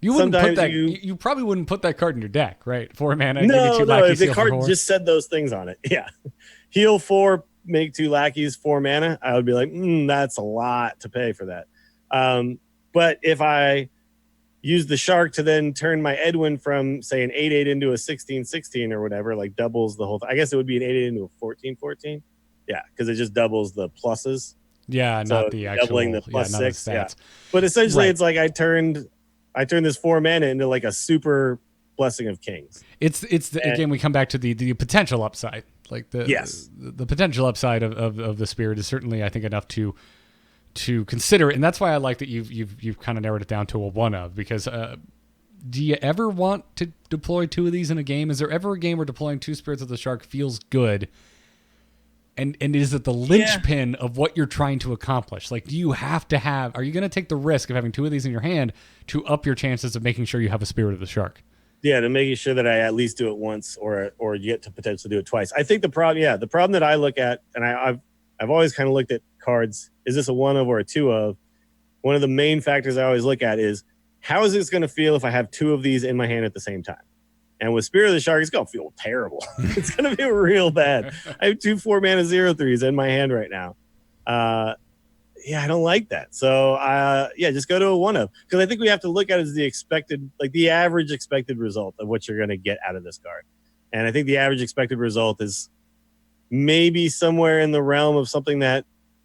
you wouldn't put that. You probably wouldn't put that card in your deck, right? 4 mana. No. If the card just said those things on it, yeah. Heal 4, make 2 lackeys, 4 mana. I would be like, that's a lot to pay for that. But if I use the Shark to then turn my Edwin from, say, an 8/8 into a 16/16 or whatever, like doubles the whole thing. I guess it would be an 8/8 into a 14/14. Yeah, because it just doubles the pluses. Yeah, So not the actual doubling the plus not the 6. Yeah. stats. But essentially, Right. it's like I turned this 4 mana into like a super Blessing of Kings. Again, we come back to the potential upside. Like Yes. the potential upside of the spirit is certainly, I think, enough to consider it. And that's why I like that you've kind of narrowed it down to a one of, because do you ever want to deploy 2 of these in a game? Is there ever a game where deploying 2 Spirits of the Shark feels good? And is it the linchpin of what you're trying to accomplish? Like, do you have to have, are you going to take the risk of having 2 of these in your hand to up your chances of making sure you have a Spirit of the Shark? Yeah, to making sure that I at least do it once or get to potentially do it twice. I think the problem that I look at, and I've always kind of looked at cards, is this a 1 of or a 2 of? One of the main factors I always look at is, how is this going to feel if I have 2 of these in my hand at the same time? And with Spirit of the Shark, it's going to feel terrible. It's going to be real bad. I have 2 4-mana 0/3s in my hand right now. I don't like that. So, just go to a 1 of. Because I think we have to look at it as the average expected result of what you're going to get out of this card. And I think the average expected result is maybe somewhere in the realm of something that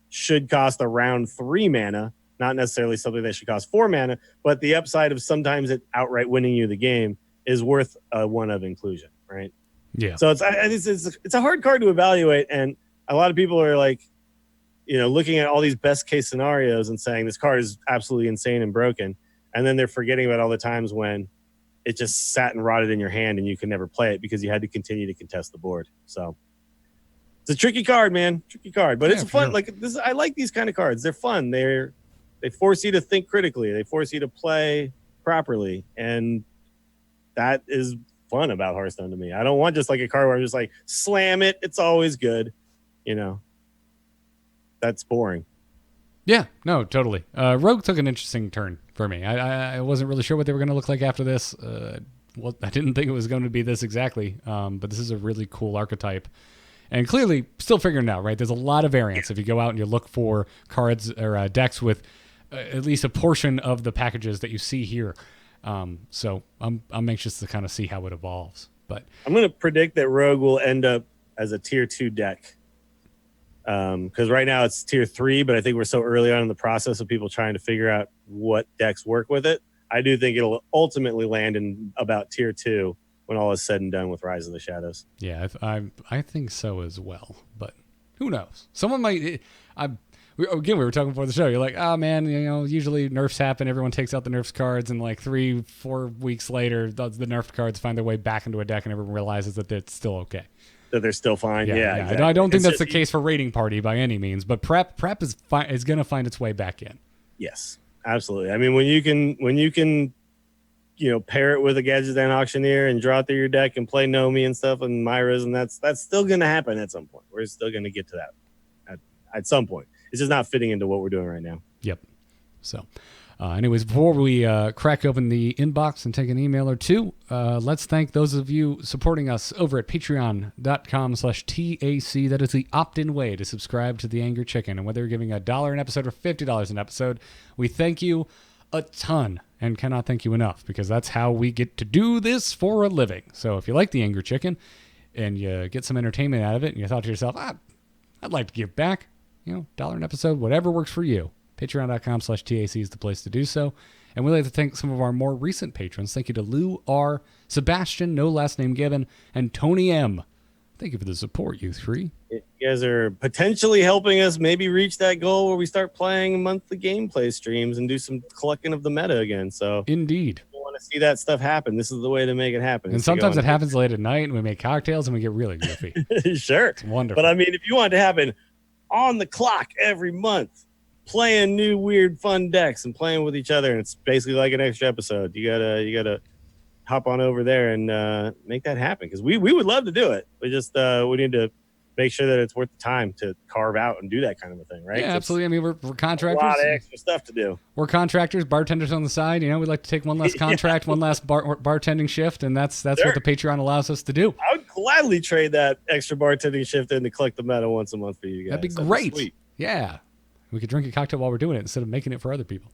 should cost around 3 mana, not necessarily something that should cost 4 mana, but the upside of sometimes it outright winning you the game is worth a 1 of inclusion, right? Yeah. So it's a hard card to evaluate, and a lot of people are like, looking at all these best case scenarios and saying this card is absolutely insane and broken, and then they're forgetting about all the times when it just sat and rotted in your hand and you could never play it because you had to continue to contest the board. So it's a tricky card, man. Tricky card, but it's fun. Sure. Like this, I like these kind of cards. They're fun. They force you to think critically. They force you to play properly, and that is fun about Hearthstone to me. I don't want just like a card where I'm just like slam it. It's always good, That's boring. Yeah, no, totally. Rogue took an interesting turn for me. I wasn't really sure what they were going to look like after this. I didn't think it was going to be this exactly, but this is a really cool archetype. And clearly still figuring it out, right? There's a lot of variants. If you go out and you look for cards or decks with at least a portion of the packages that you see here. So I'm anxious to kind of see how it evolves. But I'm going to predict that Rogue will end up as a tier 2 deck. Because right now it's tier 3, but I think we're so early on in the process of people trying to figure out what decks work with it. I do think it'll ultimately land in about tier 2 when all is said and done with Rise of the Shadows. Yeah, I think so as well. But who knows? Someone might. We were talking before the show. You're like, oh man, usually nerfs happen. Everyone takes out the nerfs cards, and like 3-4 weeks later, the nerfed cards find their way back into a deck, and everyone realizes that it's still okay. That they're still fine. Yeah. Exactly. I don't think that's the case for Raiding Party by any means, but prep is going to find its way back in. Yes, absolutely. I mean, when you can, pair it with a Gadgetzan Auctioneer and draw through your deck and play Nomi and stuff and Myras, and that's still going to happen at some point. We're still going to get to that at some point. It's just not fitting into what we're doing right now. Yep. So, anyways, before we crack open the inbox and take an email or two, let's thank those of you supporting us over at patreon.com/TAC. That is the opt-in way to subscribe to The Angry Chicken. And whether you're giving $1 an episode or $50 an episode, we thank you a ton and cannot thank you enough, because that's how we get to do this for a living. So if you like The Angry Chicken and you get some entertainment out of it and you thought to yourself, I'd like to give back, $1 an episode, whatever works for you. Patreon.com/TAC is the place to do so. And we'd like to thank some of our more recent patrons. Thank you to Lou R., Sebastian, no last name given, and Tony M. Thank you for the support, you three. You guys are potentially helping us maybe reach that goal where we start playing monthly gameplay streams and do some collecting of the meta again. So indeed. If you want to see that stuff happen, this is the way to make it happen. And sometimes it happens late at night and we make cocktails and we get really goofy. Sure. It's wonderful. But I mean, if you want it to happen on the clock every month, playing new weird fun decks and playing with each other, and it's basically like an extra episode, you gotta hop on over there and make that happen, because we would love to do it. We just we need to make sure that it's worth the time to carve out and do that kind of a thing, right? Yeah, absolutely. I mean, we're contractors. A lot of extra stuff to do. We're contractors, bartenders on the side. We'd like to take one less contract, one last bartending shift, and that's sure. What the Patreon allows us to do. I would gladly trade that extra bartending shift in to collect the meta once a month for you guys. That'd be great. Sweet. Yeah. We could drink a cocktail while we're doing it instead of making it for other people.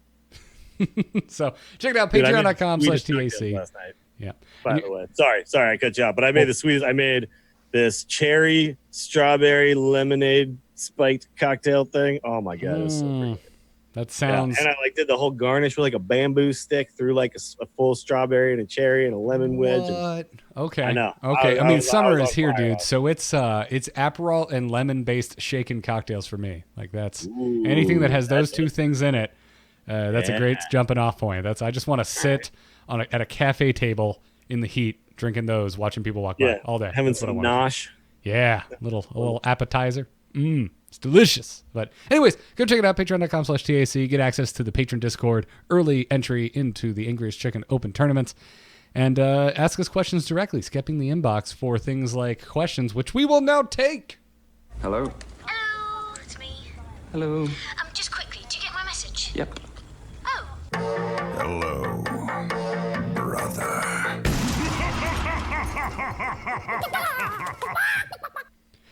So check it out, patreon.com/TAC. Last night. Yeah. By the way, sorry, I cut you off, but I made the sweetest. I made this cherry strawberry lemonade spiked cocktail thing. Oh my god, it was so pretty. That sounds. Yeah. And I like did the whole garnish with like a bamboo stick through like a full strawberry and a cherry and a lemon wedge. And, Okay. I know. Okay. I mean, summer was is on here, fire. dude. So it's Aperol and lemon based shaken cocktails for me. Like that's anything that has those two things in it. That's a great jumping off point. I just want to sit at a cafe table in the heat, drinking those, watching people walk by all day. Having That's some what I want. nosh. Yeah, a little appetizer. It's delicious. But anyways, go check it out, patreon.com/TAC. Get access to the patron Discord, early entry into the Angriest Chicken Open tournaments, and ask us questions directly, skipping the inbox for things like questions, which we will now take. Hello? Hello, it's me. Hello. Just quickly, do you get my message? Yep. Oh. Hello, brother.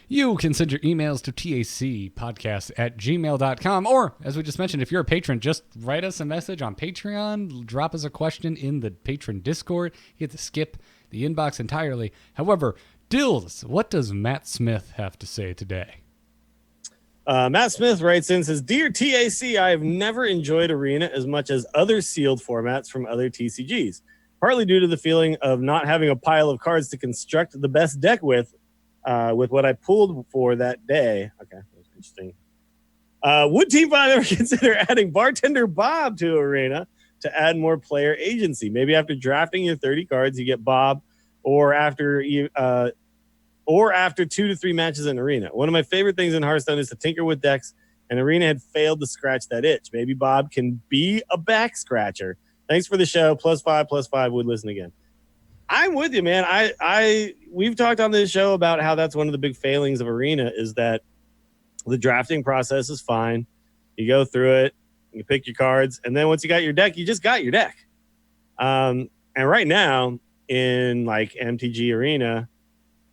You can send your emails to tacpodcast@gmail.com, or, as we just mentioned, if you're a patron, just write us a message on Patreon, drop us a question in the patron Discord. You get to skip the inbox entirely. However, Dills, what does Matt Smith have to say today? Matt Smith writes in, says, Dear TAC, I have never enjoyed Arena as much as other sealed formats from other TCGs, partly due to the feeling of not having a pile of cards to construct the best deck with what I pulled for that day. Okay, that's interesting. Would Team 5 ever consider adding Bartender Bob to Arena to add more player agency? Maybe after drafting your 30 cards, you get Bob, or after 2 to 3 matches in Arena. One of my favorite things in Hearthstone is to tinker with decks, and Arena had failed to scratch that itch. Maybe Bob can be a back scratcher. Thanks for the show. +5 would listen again. I'm with you, man. We've talked on this show about how that's one of the big failings of Arena is that the drafting process is fine. You go through it, you pick your cards, and then once you got your deck, you just got your deck. And right now in like MTG Arena,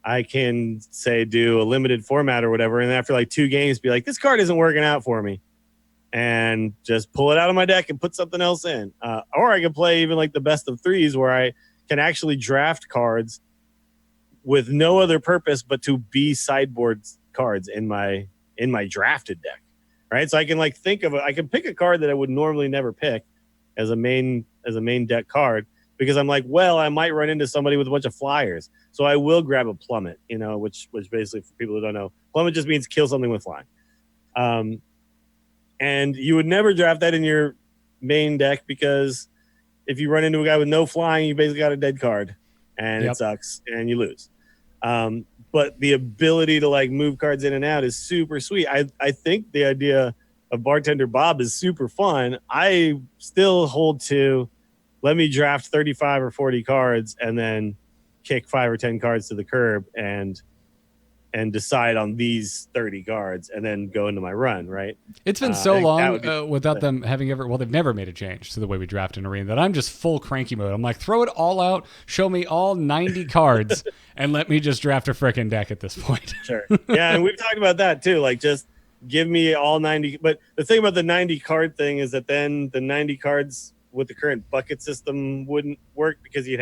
I can say do a limited format or whatever, and after like 2 games, be like, this card isn't working out for me, and just pull it out of my deck and put something else in. Or I can play even like the best of 3s where I can actually draft cards with no other purpose but to be sideboard cards in my drafted deck, right? So I can like I can pick a card that I would normally never pick as a main deck card, because I'm like, well, I might run into somebody with a bunch of flyers, so I will grab a plummet, which basically, for people who don't know, plummet just means kill something with flying. And you would never draft that in your main deck, because if you run into a guy with no flying, you basically got a dead card, and it sucks, and you lose. But the ability to like move cards in and out is super sweet. I think the idea of Bartender Bob is super fun. I still hold to, let me draft 35 or 40 cards and then kick 5 or 10 cards to the curb and decide on these 30 cards and then go into my run, right? It's been so long without them having they've never made a change to the way we draft in Arena that I'm just full cranky mode. I'm like, throw it all out, show me all 90 cards, and let me just draft a frickin' deck at this point. Sure. Yeah, and we've talked about that too. Like, just give me all 90. But the thing about the 90 card thing is that then the 90 cards with the current bucket system wouldn't work, because you'd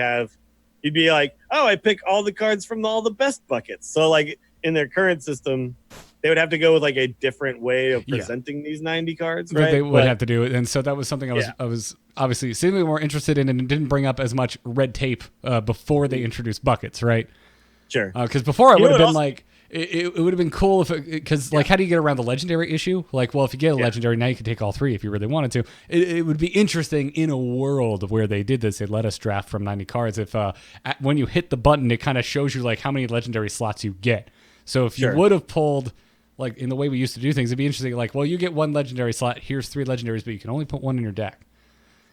be like, oh, I pick all the cards from all the best buckets. So like, in their current system, they would have to go with like a different way of presenting these 90 cards, right? They would have to do it. And so that was something I was obviously seemingly more interested in, and it didn't bring up as much red tape before they introduced buckets, right? Sure. Because before I would have been like, it would have been cool because like, how do you get around the legendary issue? Like, well, if you get a legendary, now you can take all 3 if you really wanted to. It would be interesting in a world where they did this. They'd let us draft from 90 cards. If when you hit the button, it kind of shows you like how many legendary slots you get. So if you would have pulled, like in the way we used to do things, it'd be interesting. Like, well, you get 1 legendary slot. Here's 3 legendaries, but you can only put 1 in your deck.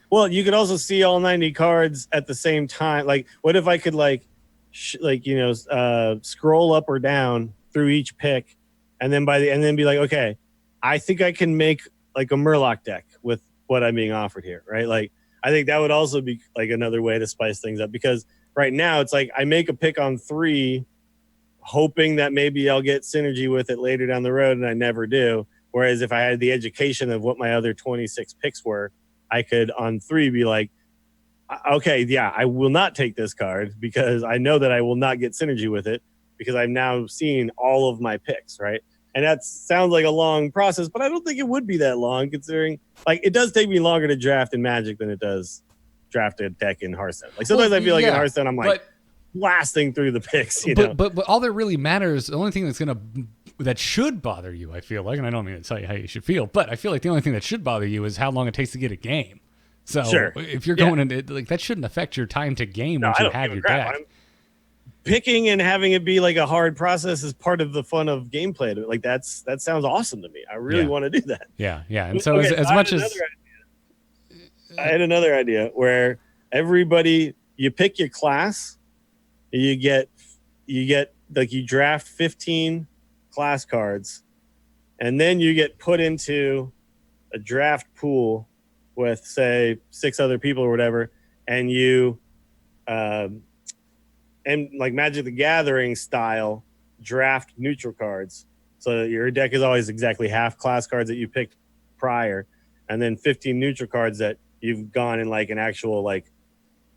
Well, you could also see all 90 cards at the same time. Like, what if I could scroll up or down through each pick, and then be like, okay, I think I can make like a Murloc deck with what I'm being offered here, right? Like, I think that would also be like another way to spice things up, because right now it's like I make a pick on 3, hoping that maybe I'll get synergy with it later down the road, and I never do. Whereas if I had the education of what my other 26 picks were, I could on 3 be like, okay, yeah, I will not take this card because I know that I will not get synergy with it, because I've now seen all of my picks, right? And that sounds like a long process, but I don't think it would be that long considering like it does take me longer to draft in Magic than it does draft a deck in Hearthstone. Like sometimes I feel like in Hearthstone I'm like blasting through the picks, you know. But all that really matters, the only thing that should bother you, I feel like, and I don't mean to tell you how you should feel, but I feel like the only thing that should bother you is how long it takes to get a game. So if you're going into like that shouldn't affect your time to game once you have your deck. Picking and having it be like a hard process is part of the fun of gameplay. Like that sounds awesome to me. I really want to do that. Yeah. And so as much as I had another idea where you pick your class, you get like you draft 15 class cards, and then you get put into a draft pool with say 6 other people or whatever, and you and like Magic the Gathering style draft neutral cards. So your deck is always exactly half class cards that you picked prior, and then 15 neutral cards that you've gone in like an actual like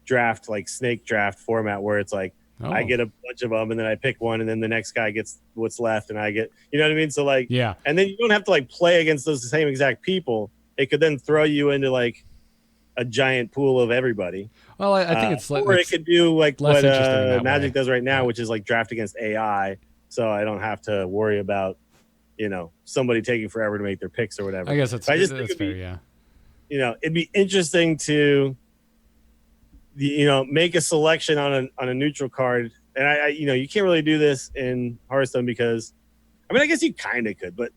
draft, like snake draft format where it's like I get a bunch of them and then I pick one and then the next guy gets what's left and I get, you know what I mean? So like, and then you don't have to like play against those same exact people. It could then throw you into like a giant pool of everybody. Well, I think or it could do like what Magic does right now, which is like draft against AI. So I don't have to worry about, you know, somebody taking forever to make their picks or whatever. I guess that's fair. Yeah. You know, it'd be interesting to, you know, make a selection on a neutral card. And I you know, you can't really do this in Hearthstone because, I mean, I guess you kind of could, but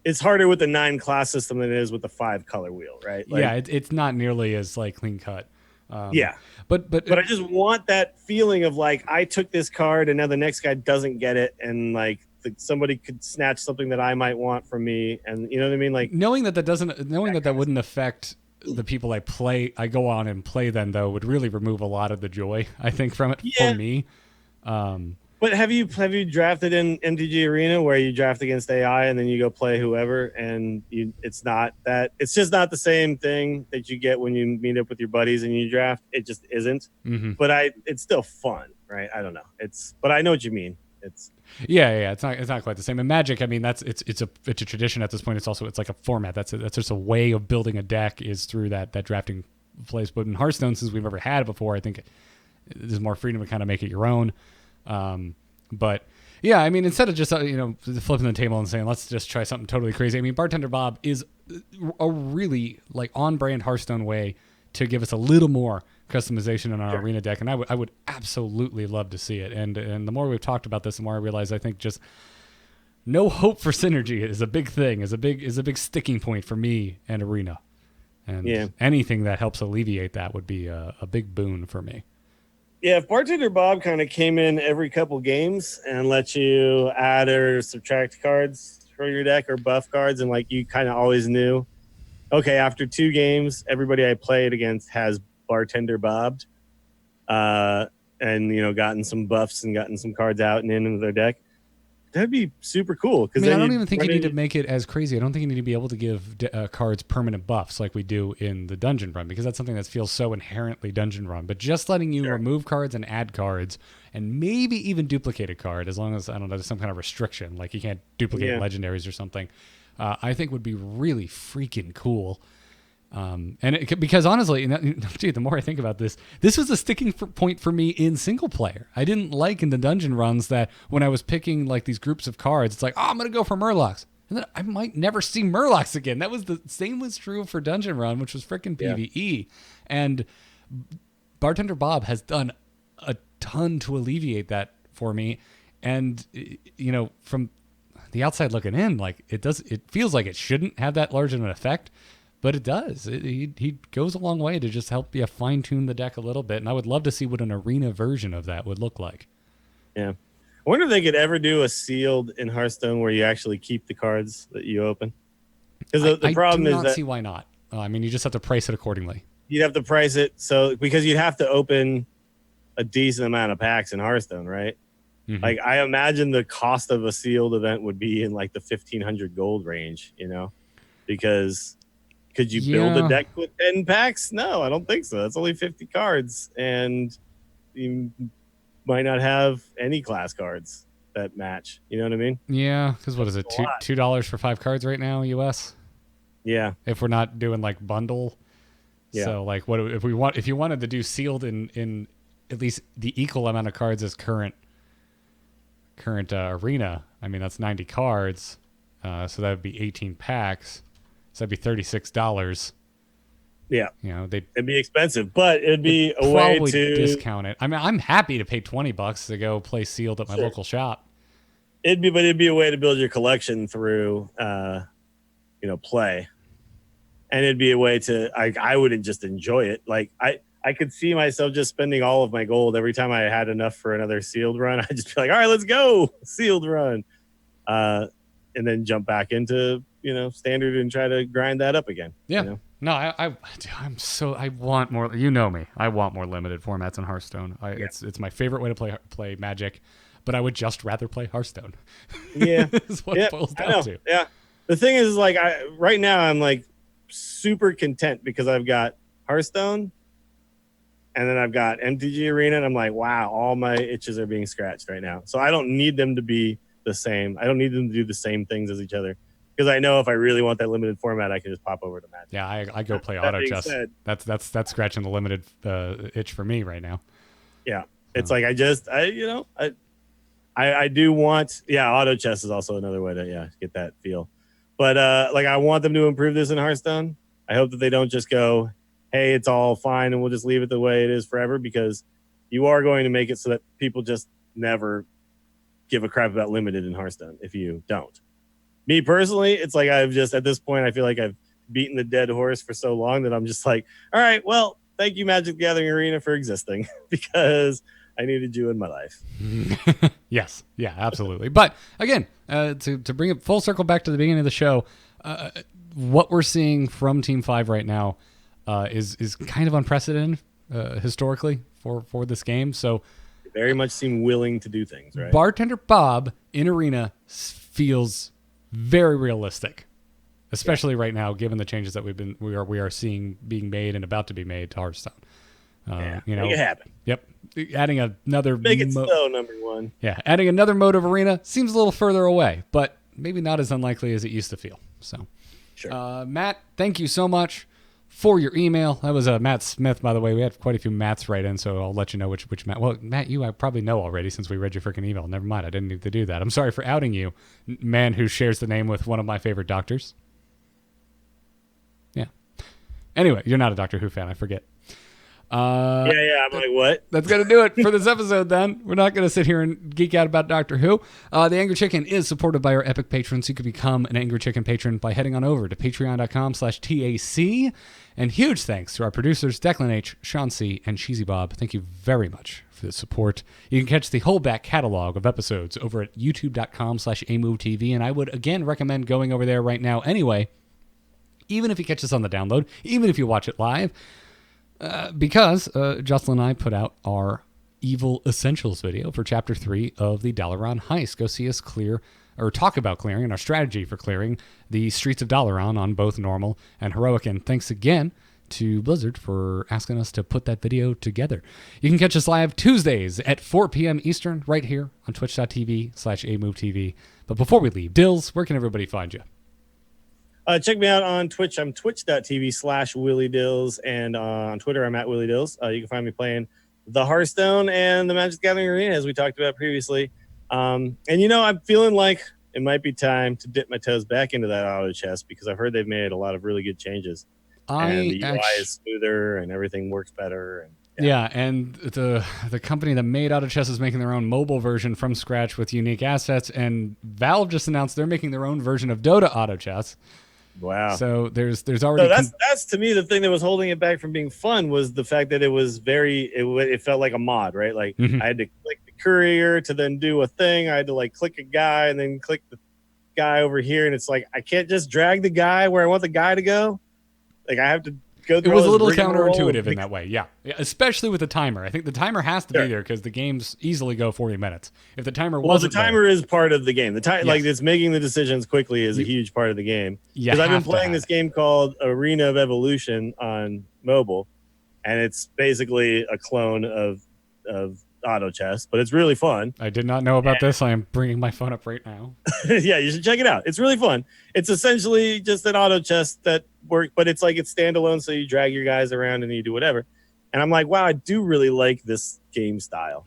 it's harder with the 9 class system than it is with the 5 color wheel, right? Like, yeah, it's not nearly as like clean cut. But I just want that feeling of like I took this card and now the next guy doesn't get it, and like somebody could snatch something that I might want from me, and you know what I mean? Like knowing that wouldn't affect the people I go on and play then though would really remove a lot of the joy I think from it for me. But have you drafted in MTG Arena where you draft against AI and then you go play whoever and it's just not the same thing that you get when you meet up with your buddies and you draft. It just isn't. Mm-hmm. But it's still fun, right? I don't know. But I know what you mean. It's not quite the same. In Magic, I mean it's a tradition at this point. It's like a format. That's just a way of building a deck is through that drafting place. But in Hearthstone, since we've never had it before, I think there's more freedom to kind of make it your own. But yeah, I mean, instead of just flipping the table and saying let's just try something totally crazy, I mean, Bartender Bob is a really like on brand Hearthstone way to give us a little more customization in our arena deck, and I would absolutely love to see it. And the more we've talked about this, the more I realize I think just no hope for synergy is a big thing, is a big sticking point for me and arena. And anything that helps alleviate that would be a big boon for me. Yeah, if Bartender Bob kind of came in every couple games and let you add or subtract cards for your deck or buff cards, and like you kind of always knew, okay, after 2 games, everybody I played against has Bartender Bobbed, and gotten some buffs and gotten some cards out and into their deck. That'd be super cool. I don't even think you need to make it as crazy. I don't think you need to be able to give cards permanent buffs like we do in the dungeon run, because that's something that feels so inherently dungeon run. But just letting you remove cards and add cards, and maybe even duplicate a card, as long as, I don't know, there's some kind of restriction, like you can't duplicate legendaries or something, I think would be really freaking cool. Because honestly, the more I think about this was a sticking point for me in single player. I didn't like in the dungeon runs that when I was picking like these groups of cards, it's like, I'm going to go for Murlocs. And then I might never see Murlocs again. That was the same was true for dungeon run, which was freaking PVE. And Bartender Bob has done a ton to alleviate that for me. And, from the outside looking in, like it feels like it shouldn't have that large of an effect. But it does. He goes a long way to just help you fine-tune the deck a little bit. And I would love to see what an arena version of that would look like. Yeah. I wonder if they could ever do a sealed in Hearthstone where you actually keep the cards that you open. Because the problem is that... I do not see why not. I mean, you just have to price it accordingly. You'd have to price it because you'd have to open a decent amount of packs in Hearthstone, right? Mm-hmm. Like, I imagine the cost of a sealed event would be in like the 1,500 gold range, because... Could you build a deck with 10 packs? No, I don't think so. That's only 50 cards, and you might not have any class cards. that match. You know what I mean? Yeah, because what is it? It's a lot. $2 for 5 cards right now, US? Yeah. If we're not doing like bundle. Yeah. So like what if you wanted to do sealed in at least the equal amount of cards as current arena, I mean that's 90 cards. So that would be 18 packs. So that'd be $36. Yeah. You know, it'd be expensive, but it'd be a way probably to discount it. I mean, I'm happy to pay $20 to go play sealed at my Sure. local shop. It'd be a way to build your collection through play. And it'd be a way to I wouldn't just enjoy it. Like I could see myself just spending all of my gold every time I had enough for another sealed run. I'd just be like, all right, let's go sealed run. And then jump back into, standard and try to grind that up again. Yeah. You know? No, I want more. You know me. I want more limited formats in Hearthstone. It's my favorite way to play Magic, but I would just rather play Hearthstone. Yeah. Is what it boils down to. Yeah. The thing is, like, right now I'm like super content because I've got Hearthstone and then I've got MTG Arena, and I'm like, wow, all my itches are being scratched right now. So I don't need them to be the same. I don't need them to do the same things as each other. Because I know if I really want that limited format, I can just pop over to Magic. Yeah, I go play That auto being chess. said- That's scratching the limited itch for me right now. Yeah, it's like I do want. Yeah, auto chess is also another way to get that feel. But like I want them to improve this in Hearthstone. I hope that they don't just go, hey, it's all fine and we'll just leave it the way it is forever, because you are going to make it so that people just never give a crap about limited in Hearthstone if you don't. Me personally, it's like I've just, at this point, I feel like I've beaten the dead horse for so long that I'm just like, all right, well, thank you, Magic the Gathering Arena, for existing, because I needed you in my life. Yes. Yeah, absolutely. But again, to bring it full circle back to the beginning of the show, what we're seeing from Team 5 right now is kind of unprecedented historically for this game. So They very much seem willing to do things, right? Bartender Bob in Arena feels very realistic, especially right now, given the changes that we are seeing being made and about to be made to Hearthstone. Make it happen. Yep. Adding another Make it so, number one. Yeah, adding another mode of Arena seems a little further away, but maybe not as unlikely as it used to feel. So, Sure. Matt, thank you so much for your email. That was Matt Smith, by the way. We had quite a few Matts right in, so I'll let you know which Matt. Well, Matt, I probably know already since we read your freaking email. Never mind, I didn't need to do that. I'm sorry for outing you, man who shares the name with one of my favorite doctors. Yeah. Anyway, you're not a Doctor Who fan, I forget. I'm like, what? That's going to do it for this episode, then. We're not going to sit here and geek out about Doctor Who. The Angry Chicken is supported by our epic patrons. You can become an Angry Chicken patron by heading on over to patreon.com/TAC. And huge thanks to our producers, Declan H., Sean C., and Cheesy Bob. Thank you very much for the support. You can catch the whole back catalog of episodes over at youtube.com/AMoveTV. And I would, again, recommend going over there right now anyway, even if you catch us on the download, even if you watch it live. Because Jocelyn and I put out our Evil Essentials video for Chapter 3 of the Dalaran Heist. Go see us talk about clearing and our strategy for clearing the streets of Dalaran on both normal and heroic. And thanks again to Blizzard for asking us to put that video together. You can catch us live Tuesdays at 4 p.m. Eastern right here on twitch.tv/AMoveTV. But before we leave, Dills, where can everybody find you? Check me out on Twitch. I'm twitch.tv/WillyDills, and on Twitter, I'm at WillyDills. You can find me playing the Hearthstone and the Magic the Gathering Arena, as we talked about previously. And I'm feeling like it might be time to dip my toes back into that auto chess, because I've heard they've made a lot of really good changes. And the UI is smoother and everything works better. And yeah, and the company that made Auto Chess is making their own mobile version from scratch with unique assets, and Valve just announced they're making their own version of Dota Auto Chess. Wow. So there's already that's to me the thing that was holding it back from being fun was the fact that it was it felt like a mod, right? Like I had to click the courier to then do a thing. I had to like click a guy and then click the guy over here, and it's like I can't just drag the guy where I want the guy to go. Like I have to go through. It was a all this little rigmarole. counterintuitive in that way, yeah. Especially with the timer. I think the timer has to be there because the games easily go 40 minutes. If the timer wasn't the timer is part of the game. The Yes. like it's making the decisions quickly is a huge part of the game. Because I've been playing this game called Arena of Evolution on mobile, and it's basically a clone of auto chess, but it's really fun. I did not know about this. I am bringing my phone up right now. Yeah, you should check it out. It's really fun. It's essentially just an auto chess that works, but it's like it's standalone, so you drag your guys around and you do whatever. And I'm like, wow, I do really like this game style.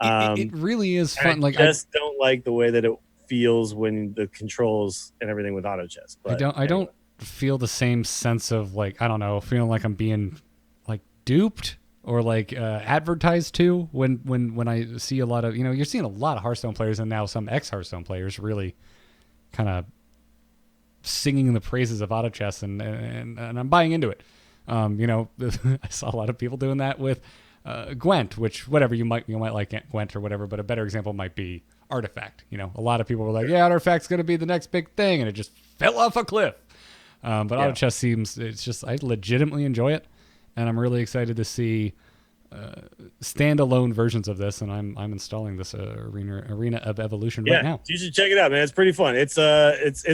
It really is fun. Like, I just don't like the way that it feels when the controls and everything with auto chess. But I don't feel the same sense of like, I don't know, feeling like I'm being like duped or like advertised to when I see a lot of, you're seeing a lot of Hearthstone players and now some ex-Hearthstone players really kind of singing the praises of auto chess and I'm buying into it. I saw a lot of people doing that with Gwent, which whatever you might like Gwent or whatever, but a better example might be Artifact. A lot of people were like, yeah, Artifact's going to be the next big thing, and it just fell off a cliff. But auto chess I legitimately enjoy it, and I'm really excited to see standalone versions of this, and I'm installing this Arena of Evolution right now. You should check it out, man. It's pretty fun. It's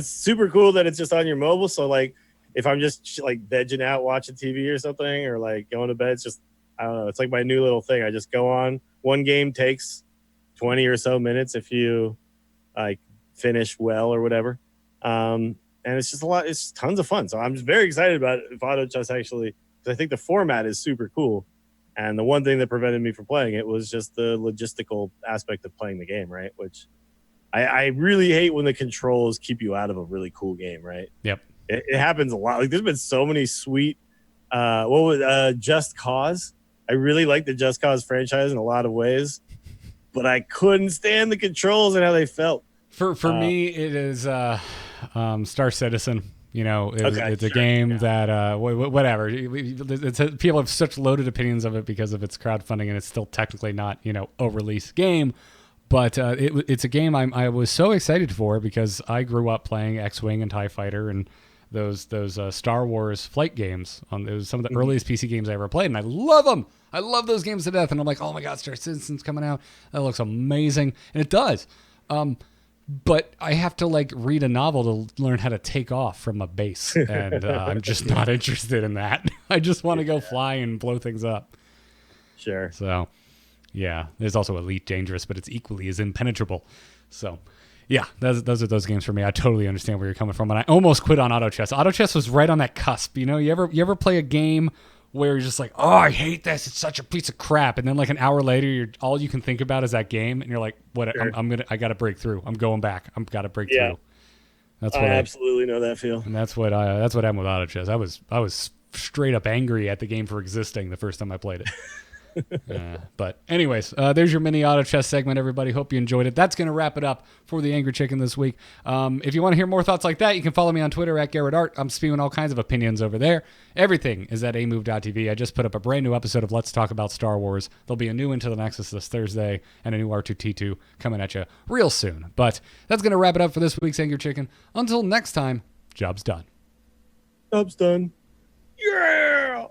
super cool that it's just on your mobile. So like, if I'm just like vegging out watching TV or something, or like going to bed, it's just, I don't know. It's like my new little thing. I just go on. One game takes 20 or so minutes if you like finish well or whatever. And it's just it's tons of fun. So I'm just very excited about it. If auto chess actually, because I think the format is super cool. And the one thing that prevented me from playing it was just the logistical aspect of playing the game, right? Which I really hate when the controls keep you out of a really cool game, right? Yep. It happens a lot. Like there's been so many sweet, Just Cause. I really like the Just Cause franchise in a lot of ways, but I couldn't stand the controls and how they felt. For me, it is Star Citizen. It's a game that whatever. People have such loaded opinions of it because of its crowdfunding, and it's still technically not a release game. But it's a game I was so excited for because I grew up playing X-Wing and TIE Fighter and those Star Wars flight games. It was some of the earliest PC games I ever played, and I love them. I love those games to death, and I'm like, oh my god, Star Citizen's coming out. That looks amazing, and it does. But I have to like read a novel to learn how to take off from a base, and I'm just not interested in that. I just want to go fly and blow things up. Sure. So, yeah, there's also Elite Dangerous, but it's equally as impenetrable. So, yeah, those are those games for me. I totally understand where you're coming from, and I almost quit on auto chess. Auto chess was right on that cusp. You ever play a game where you're just like, oh, I hate this. It's such a piece of crap. And then like an hour later, all you can think about is that game. And you're like, what? Sure. I got to break through. I'm going back. I've got to break through. That's what I absolutely know that feel. And that's what happened with auto chess. I was straight up angry at the game for existing the first time I played it. But anyways, there's your mini auto chess segment, everybody. Hope you enjoyed it. That's going to wrap it up for the Angry Chicken this week. If you want to hear more thoughts like that, you can follow me on Twitter at Garrett Art. I'm spewing all kinds of opinions over there. Everything is at amove.tv. I just put up a brand new episode of Let's Talk About Star Wars. There'll be a new Into the Nexus this Thursday and a new R2-T2 coming at you real soon. But that's going to wrap it up for this week's Angry Chicken. Until next time, job's done. Job's done. Yeah!